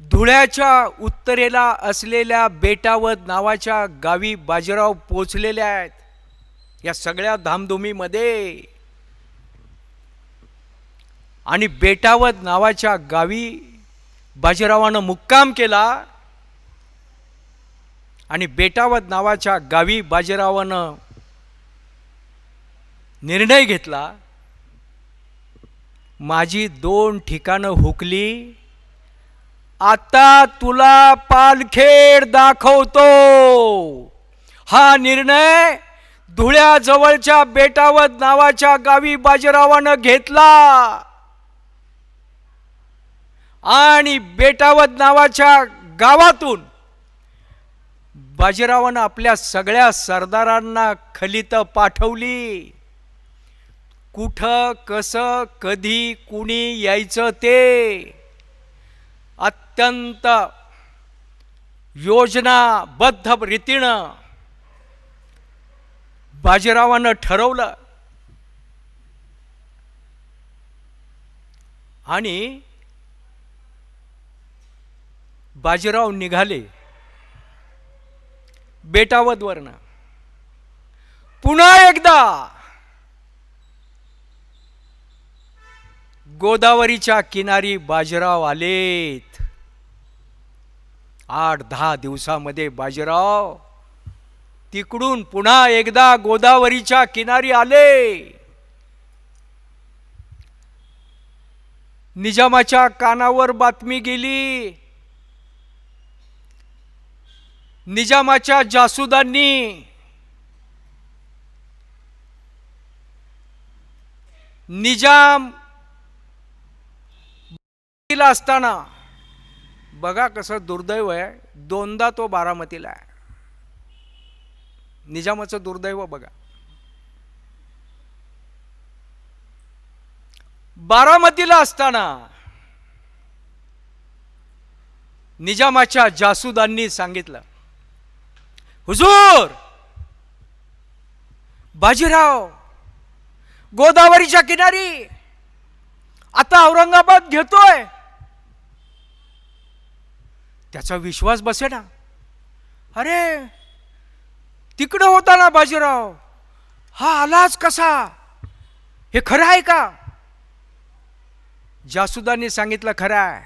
धुळ्याच्या उत्तरेला असलेल्या बेटावद नावाच्या गावी बाजीराव पोचलेले आहेत. या सगळ्या धामधुमीमध्ये आणि बेटावद नावाच्या गावी बाजीरावानं मुक्काम केला. आणि बेटावद नावाच्या गावी बाजीरावानं निर्णय घेतला, माझी 2 ठिकाणं हुकली, आता तुला पालखेड दाखवतो. हा निर्णय धुळ्याजवळच्या बेटावद नावाच्या गावी बाजीरावानं घेतला. आणि बेटावद नावाच्या गावातून बाजीरावानं आपल्या सगळ्या सरदारांना खलीत पाठवली. कुठं, कसं, कधी, कुणी यायचं ते अत्यंत योजनाबद्ध रीतीनं बाजीरावानं ठरवलं. आणि बाजीराव निघाले बेटावदवरनं. पुन्हा एकदा गोदावरीच्या किनारी बाजीराव आलेत. 8-10 दिवसामध्ये बाजीराव तिकडून पुन्हा एकदा गोदावरीच्या किनारी आले. निजामाच्या कानावर बातमी गेली. निजामाच्या जासुदांनी निजाम असताना, बघा कसं दुर्दैव आहे, 2दा तो बारामतीला आहे. निजामाचं दुर्दैव बघा. बारामतीला असताना निजामाच्या जासुदांनी सांगितलं, हुजूर बाजीराव गोदावरीच्या किनारी आता औरंगाबाद घेतोय. त्याचा विश्वास बसेना. अरे तिकडं होता ना बाजीराव, हा आलाच कसा, हे खरं आहे का? जासुदांनी सांगितलं खरं आहे.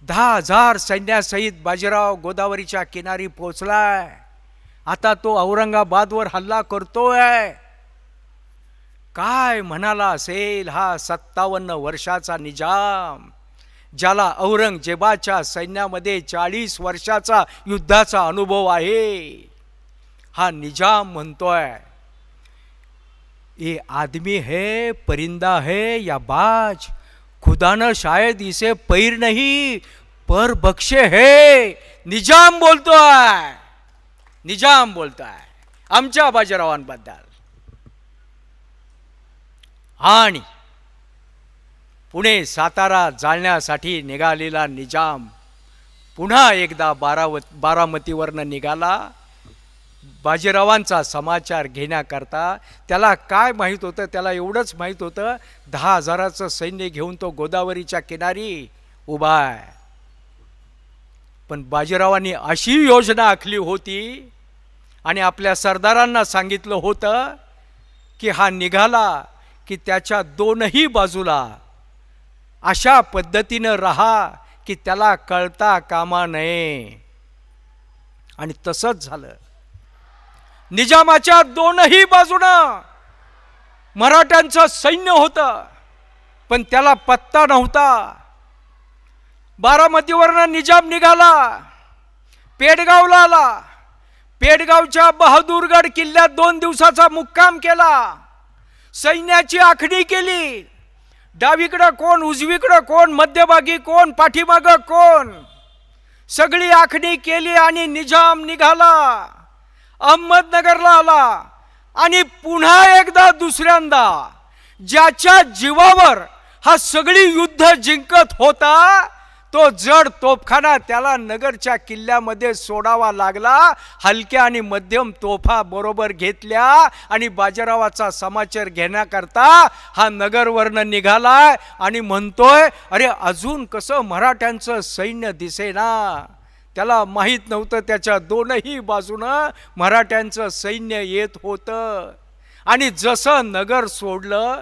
10,000 सैन्यासहित बाजीराव गोदावरीच्या किनारी पोचलाय. आता तो औरंगाबादवर हल्ला करतोय. काय म्हणाला असेल हा 57 वर्षाचा निजाम, ज्याला औरंगजेबाच्या सैन्यामध्ये 40 वर्षाचा युद्धाचा अनुभव आहे. हा निजाम म्हणतोय, ये आदमी है परिंदा है या बाज, खुदा न शायद इसे पैर नहीं पर बख्शे है. निजाम बोलतोय, निजाम बोलतोय आमच्या बाजीरावांबद्दल. आणि पुणे सातारा जाळण्यासाठी निघालेला निजाम पुन्हा एकदा बारामतीवरनं निघाला बाजीरावांचा समाचार घेण्याकरता. त्याला काय माहीत होतं? त्याला एवढंच माहीत होतं 10,000चं सैन्य घेऊन तो गोदावरीच्या किनारी उभा आहे. पण बाजीरावांनी अशी योजना आखली होती आणि आपल्या सरदारांना सांगितलं होतं की हा निघाला की त्याच्या दोनही बाजूला अशा पद्धतीनं राहा की त्याला कळता कामा नये. आणि तसंच झालं. निजामाच्या दोनही बाजूनं मराठ्यांचं सैन्य होतं, पण त्याला पत्ता नव्हता. बारामतीवरनं निजाम निघाला, पेडगावला आला. पेडगावच्या बहादूरगड किल्ल्यात 2 दिवसाचा मुक्काम केला. सैन्याची आखणी केली. डावीकडं कोण, उजवीकडं कोण, मध्यभागी कोण, पाठीमागं कोण, सगळी आखणी केली आणि निजाम निघाला. अहमदनगरला आला आणि पुन्हा एकदा दुसऱ्यांदा ज्याच्या जीवावर हा सगळी युद्ध जिंकत होता तो जड तोफखाना त्याला नगरच्या किल्ल्यामध्ये सोडावा लागला. हलक्या आणि मध्यम तोफा बरोबर घेतल्या आणि बाजीरावाचा समाचार घेण्याकरता हा नगरवरनं निघालाय आणि म्हणतोय, अरे अजून कसं मराठ्यांचं सैन्य दिसेना. त्याला माहीत नव्हतं त्याच्या दोनही बाजूनं मराठ्यांचं सैन्य येत होतं. आणि जसं नगर सोडलं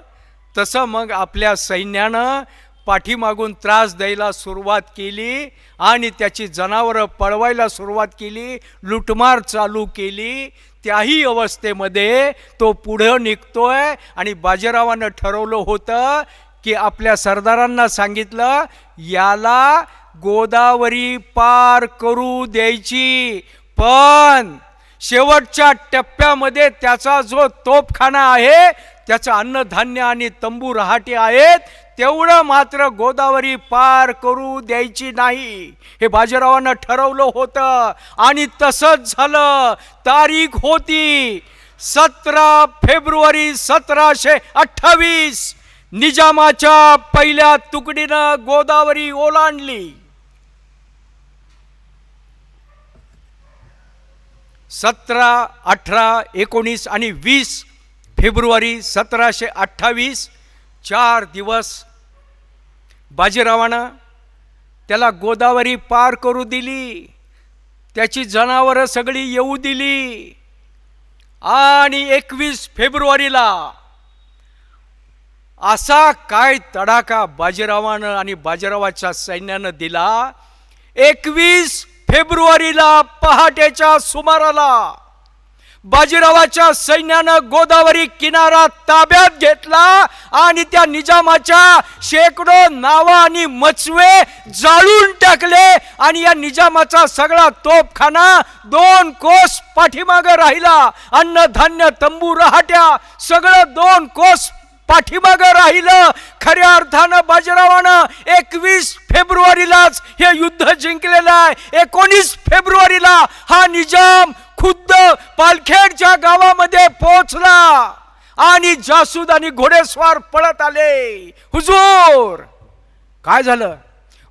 तसं मग आपल्या सैन्यानं पाठीमागून त्रास द्यायला सुरुवात केली आणि त्याची जनावरं पळवायला सुरुवात केली, लुटमार चालू केली. त्याही अवस्थेमध्ये तो पुढं निघतोय आणि बाजीरावानं ठरवलं होतं की आपल्या सरदारांना सांगितलं याला गोदावरी पार करू द्यायची, पण शेवटच्या टप्प्यामध्ये त्याचा जो तोफखाना आहे, त्याचं अन्नधान्य आणि तंबू रहाटे आहेत, तेवढं मात्र गोदावरी पार करू द्यायची नाही. हे बाजीरावानं ठरवलं होतं आणि तसंच झालं. तारीख होती 17 फेब्रुवारी 1728. निजामाच्या पहिल्या तुकडीनं गोदावरी ओलांडली. 17, 18, 19 आणि 20 फेब्रुवारी 1728 4 दिवस बाजीरावानं त्याला गोदावरी पार करू दिली. त्याची जनावरं सगळी येऊ दिली. आणि 21 फेब्रुवारीला असा काय तडाखा बाजीरावानं आणि बाजीरावाच्या सैन्यानं दिला. 21 फेब्रुवारीला पहाटेच्या सुमाराला बाजीरावाच्या सैन्यानं गोदावरी किनारा ताब्यात घेतला आणि त्या निजामाच्या शेकडो नावा आणि मचवे जाळून टाकले. आणि या निजामाचा सगळा तोफखाना 2 कोस पाठीमागं राहिला. अन्नधान्य तंबू रहाट्या सगळं 2 कोस पाठीमागं राहिलं. खऱ्या अर्थानं बाजीरावानं 21 फेब्रुवारीलाच हे युद्ध जिंकलेलं आहे. 19 फेब्रुवारीला हा निजाम खुद्द पालखेडच्या गावामध्ये पोहोचला आणि जासूद आणि घोडेस्वार पळत आले. हुजूर, काय झालं?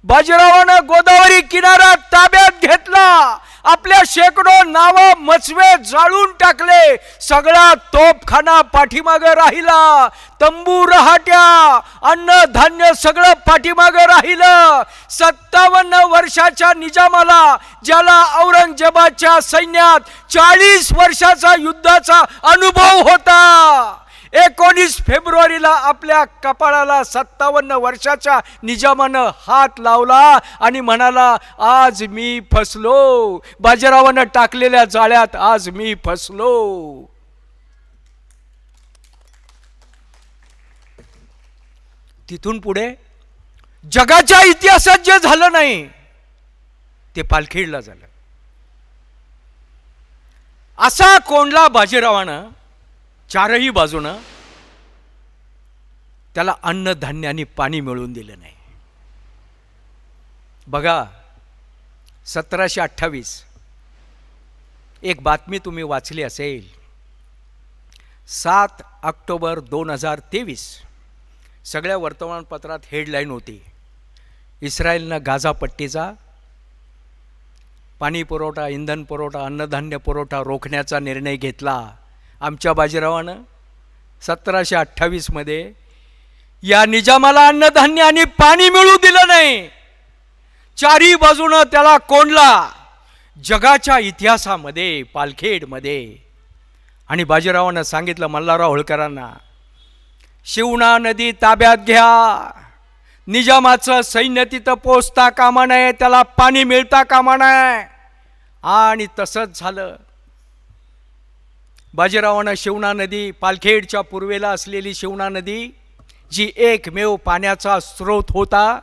बाजीरावानं गोदावरी किनारा ताब्यात घेतला. आपल्या शेकडो नावं मचवे जाळून टाकले. सगळा तोफखाना पाठीमागं राहिला. तंबू रहाट्या अन्नधान्य सगळं पाठीमागं राहिलं. 57 वर्षाच्या निजामाला, ज्याला औरंगजेबाच्या सैन्यात 40 वर्षाचा युद्धाचा अनुभव होता, 19 फेब्रुवारीला आपल्या कपाळाला 57 वर्षाच्या निजामानं हात लावला आणि म्हणाला, आज मी फसलो. बाजीरावानं टाकलेल्या जाळ्यात आज मी फसलो. तिथून पुढे जगाच्या इतिहासात जे झालं नाही ते पालखेडला झालं. असा कोंडला बाजीरावानं चारही बाजूनं. त्याला अन्नधान्य आणि पाणी मिळवून दिलं नाही. बघा 1728 एक बातमी तुम्ही वाचली असेल. 7 ऑक्टोबर 2023 सगळ्या वर्तमानपत्रात हेडलाईन होती, इस्रायलनं गाझा पट्टीचा पाणी पुरवठा, इंधन पुरवठा, अन्नधान्य पुरवठा रोखण्याचा निर्णय घेतला. आमच्या बाजीरावानं 1728 या निजामाला अन्नधान्य आणि पाणी मिळू दिलं नाही. चारी बाजूनं त्याला कोंडला. जगाच्या इतिहासामध्ये पालखेडमध्ये आणि बाजीरावानं सांगितलं मल्हारराव होळकरांना, शिवना नदी ताब्यात घ्या, निजामाचं सैन्य तिथं पोचता कामा नये, त्याला पाणी मिळता कामा नये. आणि तसंच झालं. बाजीरावानं शिवना नदी, पालखेडच्या पूर्वेला असलेली शिवना नदी जी एकमेव पाण्याचा स्रोत होता,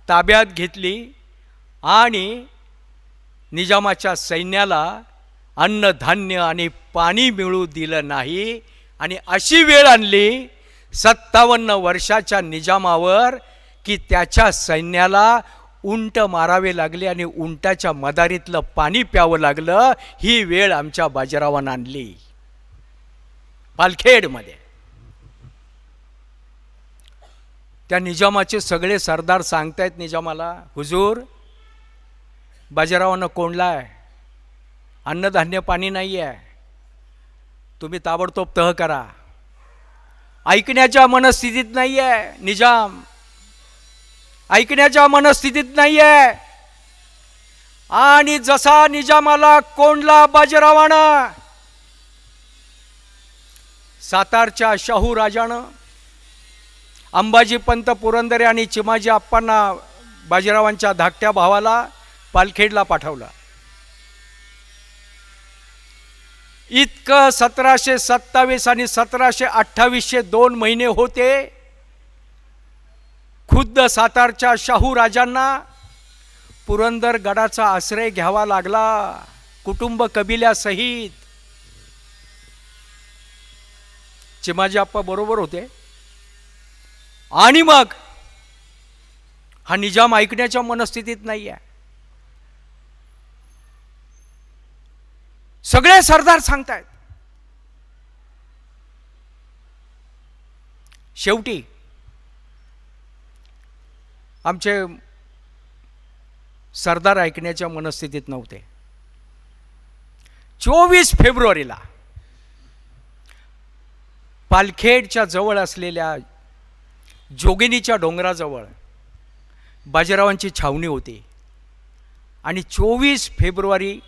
ताब्यात घेतली आणि निजामाच्या सैन्याला अन्नधान्य आणि पाणी मिळू दिलं नाही. आणि अशी वेळ आणली 57 वर्षाच्या निजामावर की त्याच्या सैन्याला उंट मारावे लागले आणि उंटाच्या मदारीतलं पाणी प्यावं लागलं. ही वेळ आमच्या बाजीरावानं आणली पालखेडमध्ये. त्या निजामाचे सगळे सरदार सांगतायत निजामाला, हुजूर बाजीरावानं कोंडलाय, अन्नधान्य पाणी नाही आहे, तुम्ही ताबडतोब तह करा. ऐकण्याच्या मनस्थितीत नाही आहे निजाम, ऐकण्याच्या मनस्थितीत नाही आहे. आणि जसा निजामाला कोंडला बाजीरावानं, सातारच्या शाहू राजानं अंबाजी पंत पुरंदरे आणि चिमाजी आप्पांना बाजीरावांच्या धाकट्या भावाला पालखेडला पाठवला. इतकं 1727 आणि 1728 2 महिने होते. खुद्द सातारच्या शाहू राजांना पुरंदर गडाचा आश्रय घ्यावा लागला, कुटुंब कबिल्यासहित. चिमाजी आप्पा बरोबर होते. आणि मग हा निजाम ऐकण्याच्या मनस्थितीत नाही आहे. सगळे सरदार सांगतायत. शेवटी आमचे सरदार ऐकण्याच्या मनस्थितीत नव्हते. 24 फेब्रुवारीला पालखेडच्या जवळ असलेल्या जोगिनीच्या डोंगराजवळ बाजीरावांची छावणी होती. आणि 24 फेब्रुवारी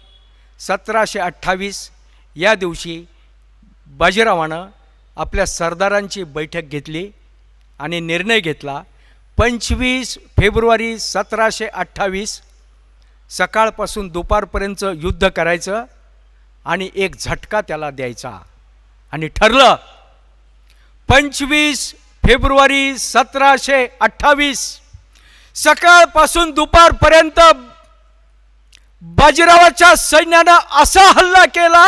1728 या दिवशी बाजीरावानं आपल्या सरदारांची बैठक घेतली आणि निर्णय घेतला, 25 फेब्रुवारी 1728 सकाळपासून दुपारपर्यंत युद्ध करायचं आणि एक झटका त्याला द्यायचा. आणि ठरलं 25 फेब्रुवारी 1728 सकाळपासून दुपारपर्यंत बाजीरावाच्या सैन्यानं असा हल्ला केला,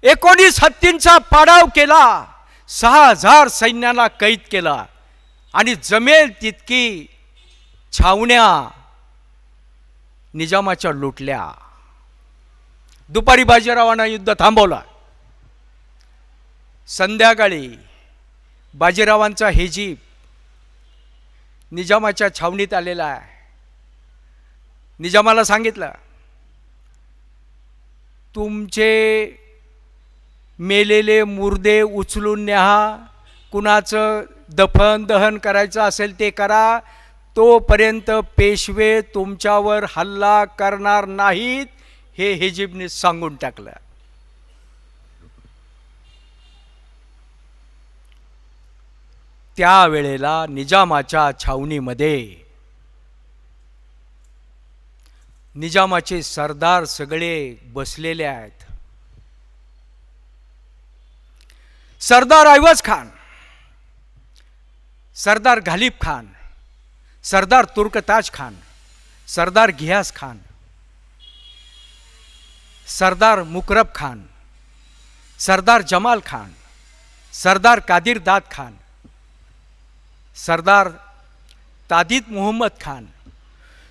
19 हत्तींचा पाडाव केला, 6000 सैन्याला कैद केला आणि जमेल तितकी छावण्या निजामाच्या लुटल्या. दुपारी बाजीरावानं युद्ध थांबवलं. संध्याकाळी बाजीरावांचा हेजीब निजामाच्या छावणीत आलेला आहे. निजामाला सांगितलं, तुमचे मेलेले मुर्दे उचलून न्या, कुणाचं दफन दहन करायचं असेल ते करा, तोपर्यंत पेशवे तुमच्यावर हल्ला करणार नाहीत, हे हेजीबने सांगून टाकलं. त्यावेळेला निजामाच्या छावणीमध्ये निजामाचे सरदार सगळे बसलेले आहेत. सरदार ऐवज खान, सरदार गालिब खान, सरदार तुर्कताज खान, सरदार घियास खान, सरदार मुकरब खान, सरदार जमाल खान, सरदार कादिर दाद खान सरदार तादित मोहम्मद खान,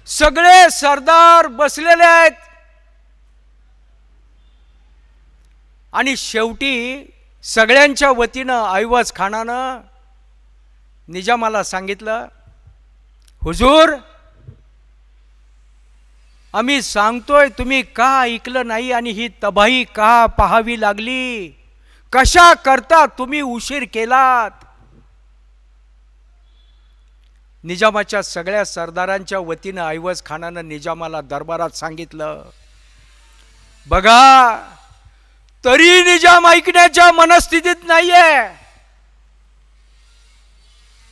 सगळे सरदार बसलेले आहेत. आणि शेवटी सगळ्यांच्या वतीनं ऐवज खानानं निजामाला सांगितलं, हुजूर, आम्ही सांगतोय तुम्ही का ऐकलं नाही आणि ही तबाही का पाहावी लागली? कशा करता तुम्ही उशीर केलात? निजामाच्या सगळ्या सरदारांच्या वतीनं ऐवज खानानं निजामाला दरबारात सांगितलं, बघा, तरी निजाम ऐकण्याच्या मनस्थितीत नाहीये.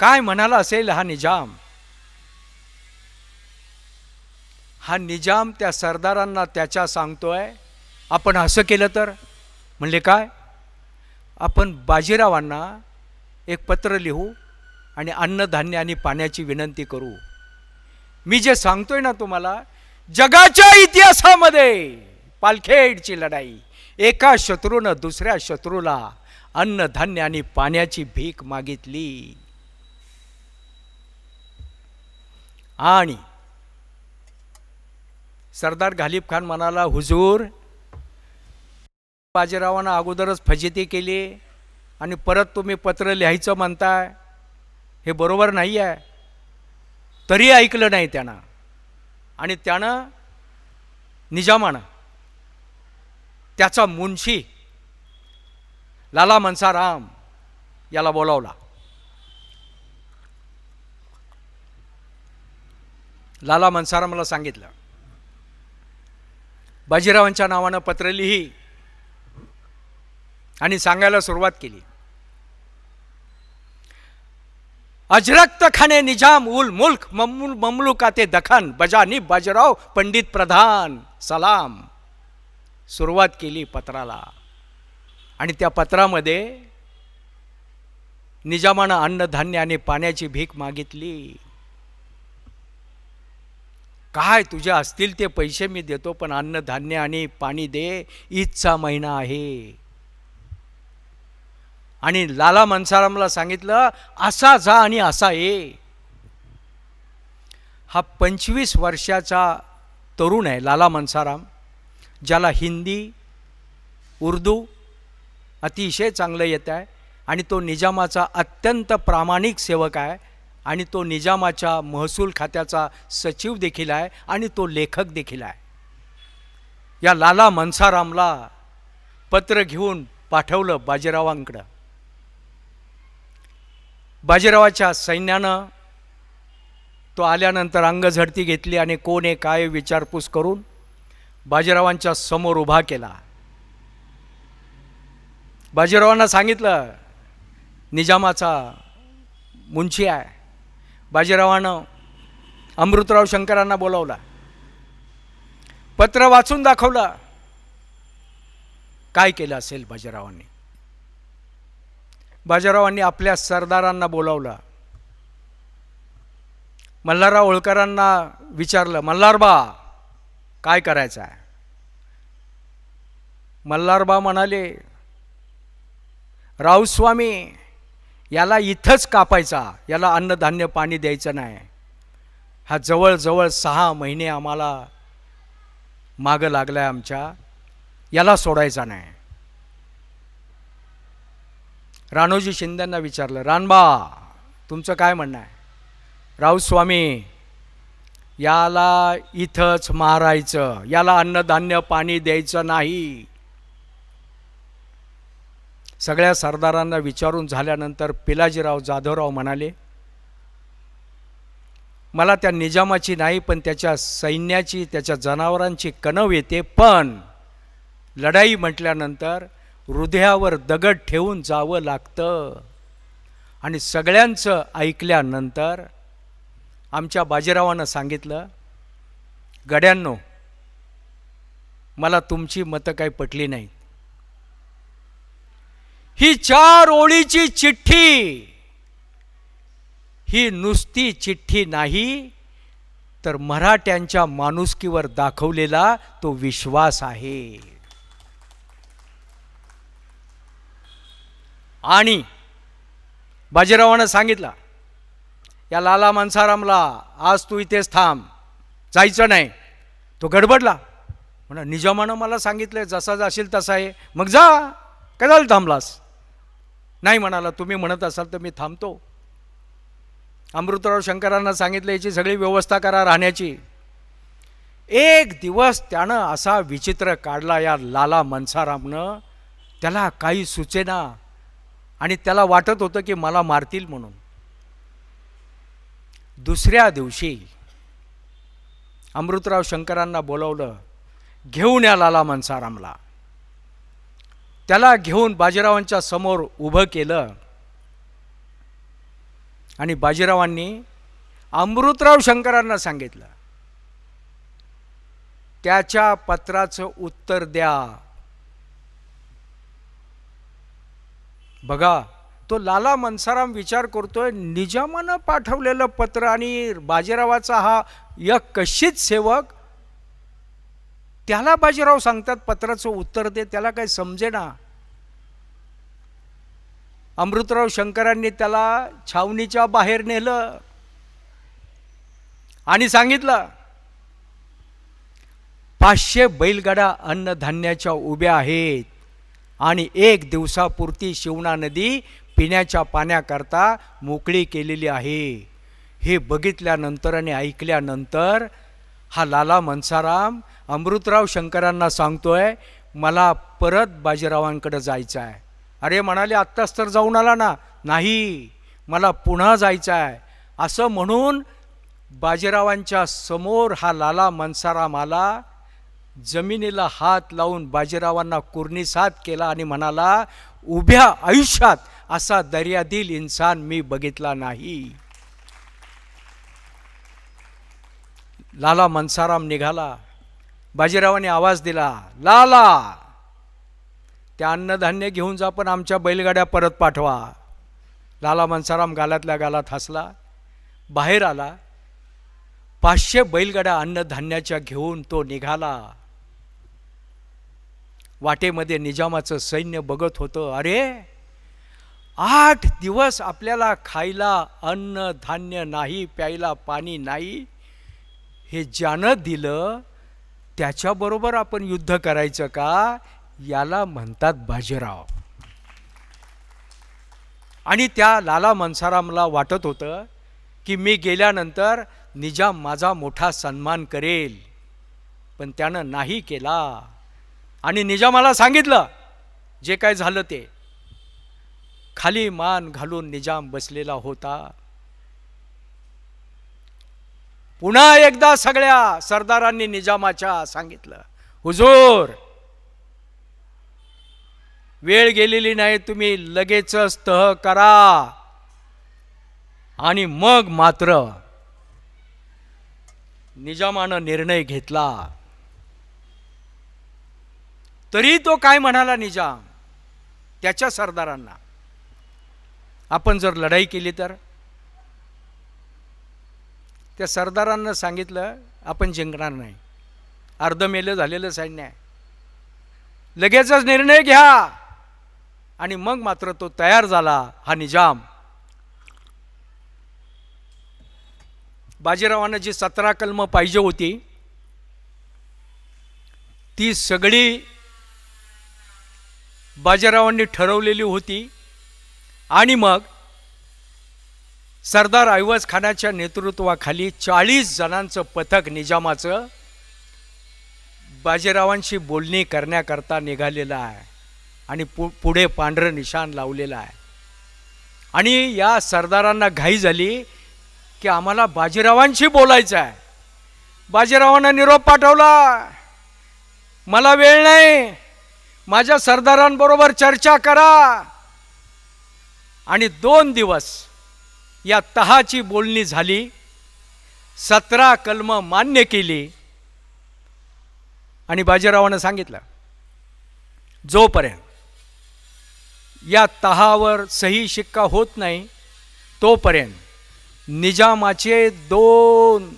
काय म्हणाला असेल हा निजाम? हा निजाम त्या सरदारांना त्याच्या सांगतोय, आपण असं केलं तर? म्हणले काय? आपण बाजीरावांना एक पत्र लिहू आणि अन्नधान्य आणि पाण्याची विनंती करू. मी जे सांगतोय ना तुम्हाला, जगाच्या इतिहासामध्ये पालखेडची लढाई, एका शत्रूनं दुसऱ्या शत्रूला अन्नधान्य आणि पाण्याची भीक मागितली. आणि सरदार घालिब खान म्हणाला, हुजूर, बाजीरावांना अगोदरच फजिती केली आणि परत तुम्ही पत्र लिहायचं म्हणताय, हे बरोबर नाही आहे. तरी ऐकलं नाही त्यानं. आणि त्यानं निजामानं त्याचा मुन्शी लाला मनसाराम याला बोलावला. लाला मनसारामला सांगितलं, बाजीरावांच्या नावानं पत्र लिही. आणि सांगायला सुरुवात केली, अजरक्त खाने निजाम उल मुल्क ममलुकाते दखन बजानी बाजीराव पंडित प्रधान सलाम. सुरुवात केली पत्राला. आणि त्या पत्रामध्ये निजामानं अन्नधान्य आणि पाण्याची भीक मागितली. काय, तुझे असतील ते पैसे मी देतो, पण अन्नधान्य आणि पाणी दे, ईदचा महिना आहे. आणि लाला मनसारामला सांगितलं, असा जा आणि असा ये. हा 25 वर्षाचा तरुण आहे लाला मनसाराम, ज्याला हिंदी उर्दू अतिशय चांगलं येत आहे. आणि तो निजामाचा अत्यंत प्रामाणिक सेवक आहे. आणि तो निजामाच्या महसूल खात्याचा सचिव देखील आहे आणि तो लेखक देखील आहे. या लाला मनसारामला पत्र घेऊन पाठवलं बाजीरावांकडं. बाजीरावाच्या सैन्यानं तो आल्यानंतर अंगझडती घेतली आणि कोण आहे काय विचारपूस करून बाजीरावांच्या समोर उभा केला. बाजीरावांना सांगितलं, निजामाचा मुन्शी आहे. बाजीरावानं अमृतराव शंकरांना बोलावला, पत्र वाचून दाखवलं. काय केलं असेल बाजीरावांनी? बाजीरावांनी आपल्या सरदारांना बोलावलं. मल्हारराव होळकरांना विचारलं, मल्हारबा, काय करायचं आहे? मल्हारबा म्हणाले, रावस्वामी, याला इथंच कापायचा, याला अन्नधान्य पाणी द्यायचं नाही. हा जवळजवळ 6 महिने आम्हाला मागं लागलाय आमच्या, याला सोडायचा नाही. राणोजी शिंदेंना विचारलं, रानबा, तुमचं काय म्हणणं आहे? रावस्वामी, याला इथंच मारायचं, याला अन्नधान्य पाणी द्यायचं नाही. सगळ्या सरदारांना विचारून झाल्यानंतर पिलाजीराव जाधवराव म्हणाले, मला त्या निजामाची नाही पण त्याच्या सैन्याची, त्याच्या जनावरांची कणव येते. पण लढाई म्हटल्यानंतर हृदयावर दगड ठेवून जावं लागतं. आणि सगळ्यांचं ऐकल्यानंतर आमच्या बाजीरावानं सांगितलं, गड्यांनो, मला तुमची मतं काही पटली नाहीत. ही 4 ओळीची चिठ्ठी, ही नुसती चिठ्ठी नाही, तर मराठ्यांच्या माणुसकीवर दाखवलेला तो विश्वास आहे. आणि बाजीरावानं सांगितलं, या लाला मनसारामला, आज तू इथेच थांब, जायचं नाही. तो गडबडला, म्हणा निजामानं मला सांगितलंय जसा जाशील तसा आहे, मग जा, काय झालं थांबलास? नाही म्हणाला, तुम्ही म्हणत असाल तर मी थांबतो. अमृतराव शंकरांना सांगितलं याची सगळी व्यवस्था करा राहण्याची. एक दिवस त्यानं असा विचित्र काढला या लाला मनसारामनं, त्याला काही सुचेना आणि त्याला वाटत होतं की मला मारतील म्हणून. दुसऱ्या दिवशी अमृतराव शंकरांना बोलवलं, घेऊन या लाला मनसारामला. त्याला घेऊन बाजीरावांच्या समोर उभं केलं आणि बाजीरावांनी अमृतराव शंकरांना सांगितलं, त्याच्या पत्राचं उत्तर द्या. बघा, तो लाला मनसाराम विचार करतोय, निजामानं पाठवलेलं पत्र आणि बाजीरावाचा हा एक कशीच सेवक, त्याला बाजीराव सांगतात पत्राचं उत्तर दे, त्याला काही समजेना. अमृतराव शंकरांनी त्याला छावणीच्या बाहेर नेलं आणि सांगितलं, 500 बैलगाड्या अन्नधान्याच्या उभ्या आहेत आणि 1 दिवसापुरती शिवना नदी पिण्याच्या पाण्याकरता मोकळी केलेली आहे. हे बघितल्यानंतर आणि ऐकल्यानंतर हा लाला मनसाराम अमृतराव शंकरांना सांगतोय, मला परत बाजीरावांकडे जायचं आहे. अरे म्हणाले, आत्ताच तर जाऊन आला ना. नाही, मला पुन्हा जायचं आहे. असं म्हणून बाजीरावांच्या समोर हा लाला मनसाराम आला, जमिनीला हात लावून बाजीरावांना कुर्निसात केला आणि म्हणाला, उभ्या आयुष्यात असा दर्यादिल इन्सान मी बघितला नाही. लाला मनसाराम निघाला. बाजीरावांनी आवाज दिला, लाला, त्या अन्नधान्य घेऊन जा, पण आमच्या बैलगाड्या परत पाठवा. लाला मनसाराम गालातल्या गालात हसला, बाहेर आला. 500 बैलगाड्या अन्नधान्याच्या घेऊन तो निघाला. वाटेमध्ये निजामाचं सैन्य बघत होतं. अरे, 8 दिवस आपल्याला खायला अन्न धान्य नाही, प्यायला पाणी नाही, हे ज्यानं दिलं त्याच्याबरोबर आपण युद्ध करायचं का? याला म्हणतात बाजीराव. आणि त्या लाला मनसारामला वाटत होतं की मी गेल्यानंतर निजाम माझा मोठा सन्मान करेल, पण त्यानं नाही केला. आणि निजामाला सांगितलं जे काय झालं ते. खाली मान घालून निजाम बसलेला होता. पुन्हा एकदा सगळ्या सरदारांनी निजामाच्या सांगितलं, हुजूर, वेळ गेलेली नाही, तुम्ही लगेचच तह करा. आणि मग मात्र निजामानं निर्णय घेतला. तरी तो काय म्हणाला निजाम त्याच्या सरदारांना, आपण जर लढाई केली तर? त्या सरदारांना सांगितलं, आपण जिंकणार नाही, अर्धमेलं झालेलं सैन्य आहे, लगेचच निर्णय घ्या. आणि मग मात्र तो तयार झाला. हा निजाम बाजीरावांना जी 17 कलमं पाहिजे होती ती सगळी बाजीरावांनी ठरवलेली होती. आणि मग सरदार ऐवज खानाच्या नेतृत्वाखाली 40 जणांचं पथक निजामाचं बाजीरावांशी बोलणी करण्याकरता निघालेलं आहे आणि पुढे पांढरं निशाण लावलेलं आहे. आणि या सरदारांना घाई झाली की आम्हाला बाजीरावांशी बोलायचं आहे. बाजीरावांना निरोप पाठवला, मला वेळ नाही, माझ्या सरदारांबरोबर चर्चा करा. आणि 2 दिवस या तहाची बोलणी झाली, 17 कलमं मान्य केली. आणि बाजीरावानं सांगितलं, जोपर्यंत या तहावर सही शिक्का होत नाही तोपर्यंत निजामाचे 2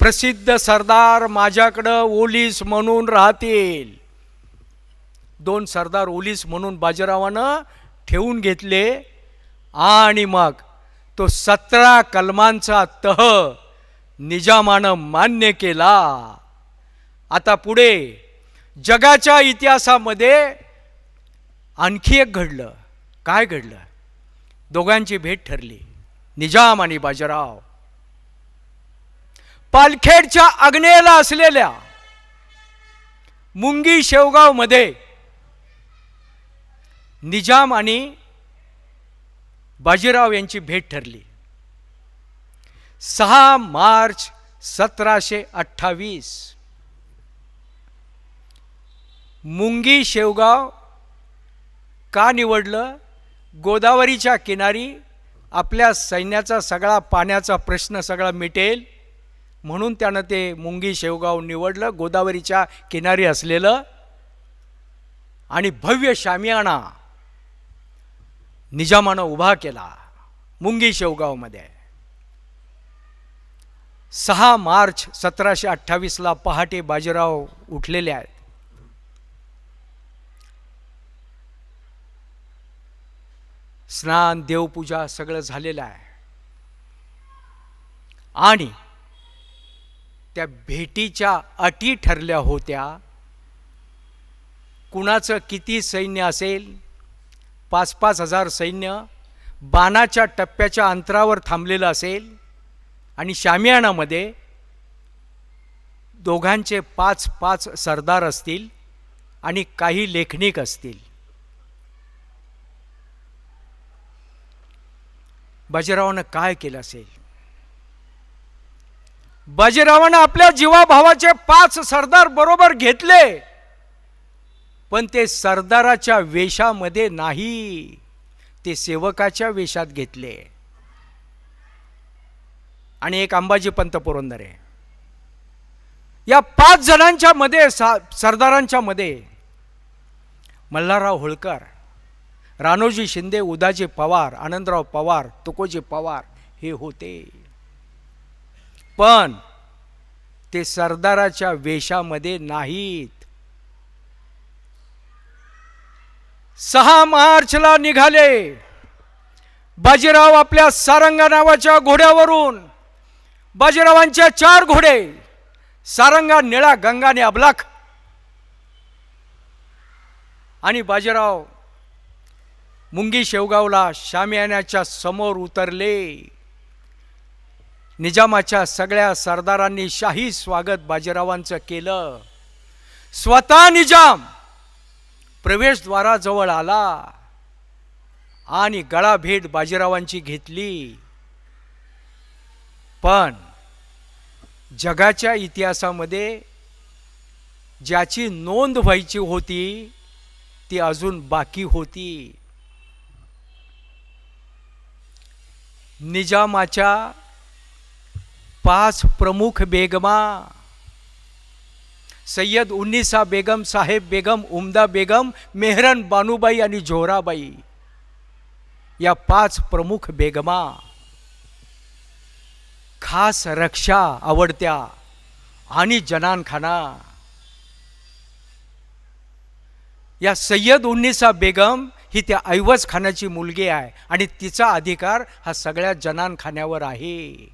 प्रसिद्ध सरदार माझ्याकडं ओलीस म्हणून राहतील. 2 सरदार ओलीस म्हणून बाजीरावानं ठेवून घेतले. आणि मग तो 17 कलमांचा तह निजामानं मान्य केला. आता पुढे जगाच्या इतिहासामध्ये आणखी एक घडलं. काय घडलं? दोघांची भेट ठरली, निजाम आणि बाजीराव. पालखेडच्या आग्नेयेला असलेल्या मुंगी शेवगाव मध्ये निजाम आणि बाजीराव यांची भेट ठरली. 6 मार्च 1728. मुंगी शेवगाव का निवडलं? गोदावरीच्या किनारी आपल्या सैन्याचा सगळा पाण्याचा प्रश्न सगळा मिटेल म्हणून त्यानं ते मुंगी शेवगाव निवडलं, गोदावरीच्या किनारी असलेलं. आणि भव्य शामियाना निजामानं उभा केला मुंगी शेवगावमध्ये. 6 मार्च 1728ला पहाटे बाजीराव उठलेले आहेत. स्नान देवपूजा सगळं झालेलं आहे. आणि त्या भेटीच्या अटी ठरल्या होत्या. कुणाचं किती सैन्य असेल? 5-5 हजार सैन्य बाणाच्या टप्प्याच्या अंतरावर थांबलेलं असेल. आणि शामियानामध्ये दोघांचे 5-5 सरदार असतील आणि काही लेखनिक असतील. बाजीरावानं काय केलं असेल? बाजीरावानं आपल्या जीवाभावाचे 5 सरदार बरोबर घेतले, पण ते सरदाराच्या वेशामध्ये नाही, ते सेवकाच्या वेशात घेतले. आणि एक अंबाजी पंत पुरंदरे. या 5 जणांच्या मध्ये, सरदारांच्या मध्ये मल्हारराव होळकर, राणोजी शिंदे, उदाजी पवार, आनंदराव पवार, तुकोजी पवार हे होते. पण ते सरदाराच्या वेशामध्ये नाहीत. 6 मार्चला निघाले. बाजीराव आपल्या सारंगा नावाच्या घोड्यावरून, बाजीरावांच्या 4 घोडे, सारंगा, निळा, गंगा आणि अबलाख. आणि बाजीराव मुंगी शेवगावला शामियानाच्या समोर उतरले. निजामाच्या सगळ्या सरदारांनी शाही स्वागत बाजीरावांचं केलं. स्वतः निजाम प्रवेशद्वाराजवळ आला आणि गळाभेट बाजीरावांची घेतली. पण जगाच्या इतिहासामध्ये ज्याची नोंद व्हायची होती ती अजून बाकी होती. निजामाच्या 5 प्रमुख बेगमा, सय्यद उन्निसा बेगम, साहेब बेगम, उमदा बेगम, मेहरन बानूबाई आणि जोहराबाई, या 5 प्रमुख बेगमा खास रक्षा आवडत्या आणि जनानखाना. या सय्यद उन्निसा बेगम ही त्या ऐवज खानाची मुलगी आहे आणि तिचा अधिकार हा सगळ्या जनानखान्यावर आहे.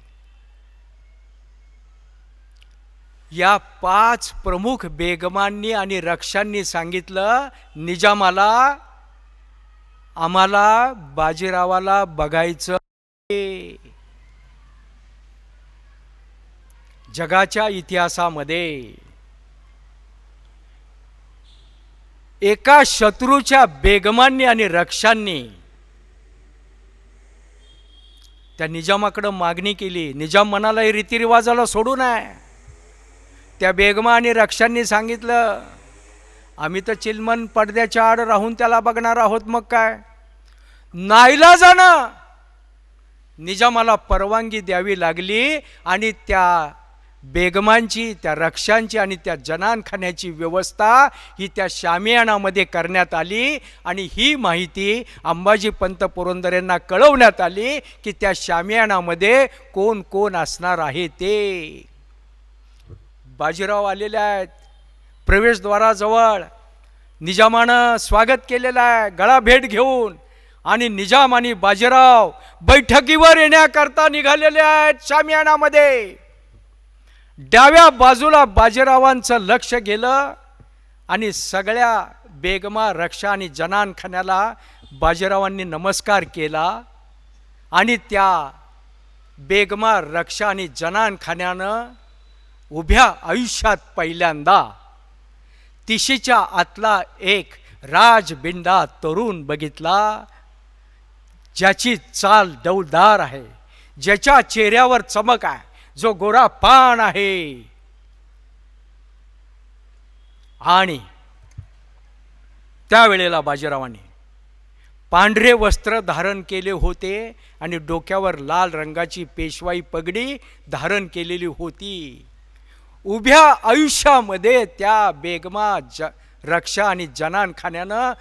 या 5 प्रमुख बेगमांनी आणि रक्षांनी सांगितलं निजामाला, आम्हाला बाजीरावाला बघायचं आहे. जगाच्या इतिहासामध्ये एका शत्रूच्या बेगमांनी आणि रक्षांनी त्या निजामाकडे मागणी केली. निजाम म्हणाला हे रीतिरिवाजाला सोडू नये. त्या बेगमा आणि रक्षांनी सांगितलं आम्ही तर चिलमन पडद्याच्या आड राहून त्याला बघणार आहोत. मग काय, नाईलाजानं निजामाला परवानगी द्यावी लागली आणि त्या बेगमांची, त्या रक्षांची आणि त्या जनानखान्याची व्यवस्था ही त्या शामियानामध्ये करण्यात आली. आणि ही माहिती अंबाजी पंत पुरंदरेंना कळवण्यात आली की त्या शामियानामध्ये कोण कोण असणार आहे ते. बाजीराव आलेले आहेत. प्रवेशद्वाराजवळ निजामानं स्वागत केलेलं आहे गळाभेट घेऊन. आणि निजाम आणि बाजीराव बैठकीवर येण्याकरता निघालेले आहेत शामियानामध्ये. डाव्या बाजूला बाजीरावांचं लक्ष गेलं आणि सगळ्या बेगमा, रक्षा आणि जनानखान्याला बाजीरावांनी नमस्कार केला. आणि त्या बेगमा, रक्षा आणि जनानखान्यानं उभ्या आयुष्यात पहिल्यांदा तिशीच्या आतला एक राजबिंडा तरुण बघितला, ज्याची चाल डौलदार आहे, ज्याच्या चेहऱ्यावर चमक आहे, जो गोरा पान आहे. आणि त्यावेळेला बाजीरावांनी पांढरे वस्त्र धारण केले होते आणि डोक्यावर लाल रंगाची पेशवाई पगडी धारण केलेली होती. उभ्या आयुष्यामध्ये त्या बेगमा, रक्षा आणि जनानखान्यानं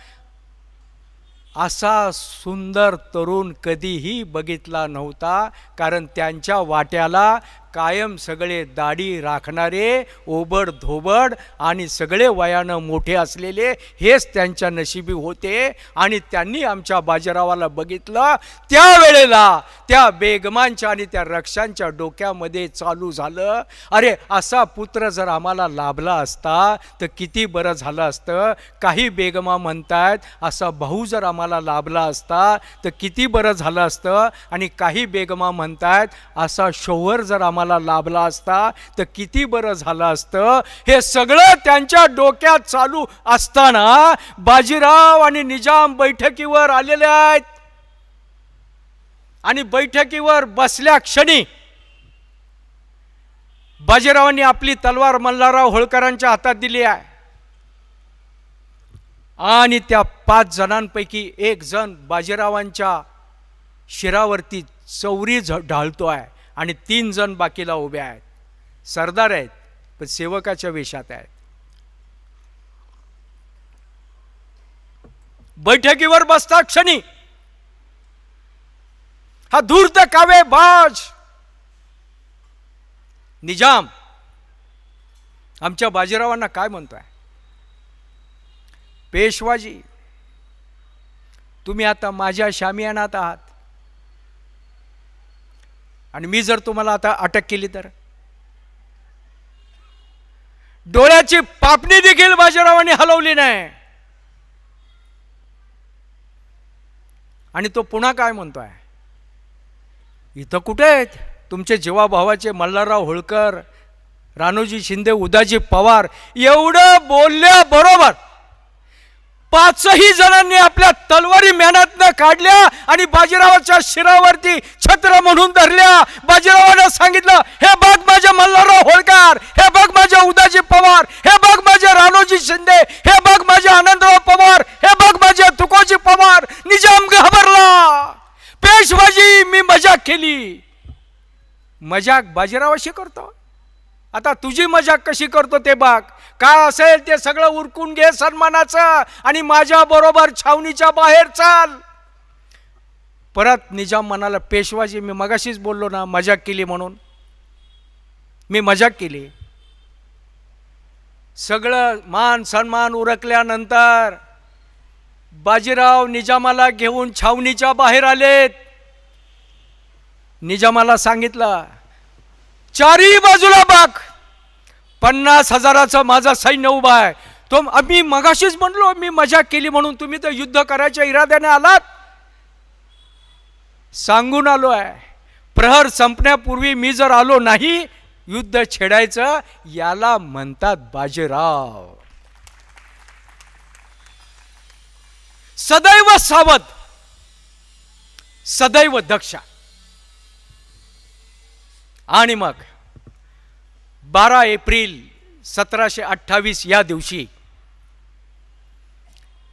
असा सुंदर तरुण कधीही बघितला नव्हता. कारण त्यांच्या वाट्याला कायम सगळे दाढी राखणारे, ओबड धोबड आणि सगळे वयानं मोठे असलेले हेच त्यांच्या नशिबी होते. आणि त्यांनी आमच्या बाजीरावाला बघितलं. त्यावेळेला त्या बेगमांच्या आणि त्या रक्षांच्या डोक्यामध्ये चालू झालं, अरे असा पुत्र जर आम्हाला लाभला असता तर किती बरं झालं असतं. काही बेगमा म्हणतायत असा भाऊ जर आम्हाला लाभला असता तर किती बरं झालं असतं. आणि काही बेगमा म्हणतायत असा शोहर जर आम्हाला लाभला असता तर किती बरं झालं असतं. हे सगळं त्यांच्या डोक्यात चालू असताना बाजीराव आणि निजाम बैठकीवर आलेले आहेत. आणि बैठकीवर बसल्या क्षणी बाजीरावांनी आपली तलवार मल्हारराव होळकरांच्या हातात दिली आहे. आणि त्या 5 जणांपैकी एक जण बाजीरावांच्या शिरावरती चौरी ढाळतो आहे आणि 3 जण बाकीला उभे आहेत. सरदार आहेत पण सेवकाच्या वेशात आहेत. बैठकीवर बसता क्षणी हा धूर्त कावे बाज निजाम आमच्या बाजीरावांना काय म्हणतोय, पेशवाजी तुम्ही आता माझ्या शामियानात आहात आणि मी जर तुम्हाला आता अटक केली तर. डोळ्याची पापणी देखील बाजीरावांनी हलवली नाही. आणि तो पुन्हा काय म्हणतोय, इथं कुठे आहेत तुमचे जीवाभावाचे मल्हारराव होळकर, राणोजी शिंदे, उदाजी पवार. एवढं बोलल्याबरोबर 5ही जणांनी आपल्या तलवारी मेहनतनं काढल्या आणि बाजीरावाच्या शिरावरती छत्र म्हणून धरल्या. बाजीरावानं सांगितलं, हे बघ माझे मल्हारराव होळकर, हे बघ माझे उदाजी पवार, हे बघ माझे राणोजी शिंदे, हे बघ माझे आनंदराव पवार, हे बघ माझे तुकोजी पवार. निजाम घाबरला. पेशवाजी मी मजाक केली. मजाक बाजीरावाशी करतो, आता तुझी मजाक कशी करतो ते बघ. काय असेल ते सगळं उरकून घे सन्मानाचं आणि माझ्या बरोबर छावणीच्या बाहेर चाल. परत निजाम म्हणाला, पेशवाजी मी मगाशीच बोललो ना मजाक केली म्हणून, मी मजाक केली. सगळं मान सन्मान उरकल्यानंतर बाजीराव निजामाला घेऊन छावणीच्या बाहेर आलेत. निजामाला सांगितलं, चारही बाजूला बघ 50,000चं माझं सैन्य उभा आहे. तो आम्ही मगाशीच म्हणलो मी मजाक केली म्हणून, तुम्ही तर युद्ध करायच्या इराद्याने आलात. सांगून आलो आहे, प्रहर संपण्यापूर्वी मी जर आलो नाही युद्ध छेडायचं, याला म्हणतात बाजीराव. सदैव सावध, सदैव दक्ष. आणि मग 12 एप्रिल 1728 या दिवशी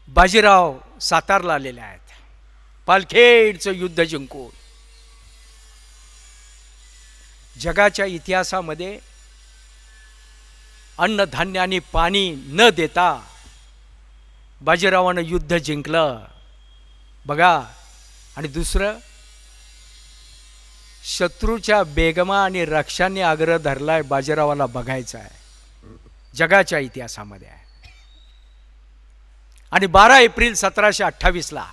बाजीराव सातारला आलेले आहेत. पालखेडचं युद्ध जिंकून जगाच्या इतिहासामध्ये अन्नधान्य आणि पाणी न देता बाजीरावानं युद्ध जिंकलं बघा. आणि दुसरं, शत्रूच्या बेगमा आणि रक्षांनी आग्रह धरलाय बाजीरावाला बघायचा आहे, जगाच्या इतिहासामध्ये आहे. आणि 12 एप्रिल 1728ला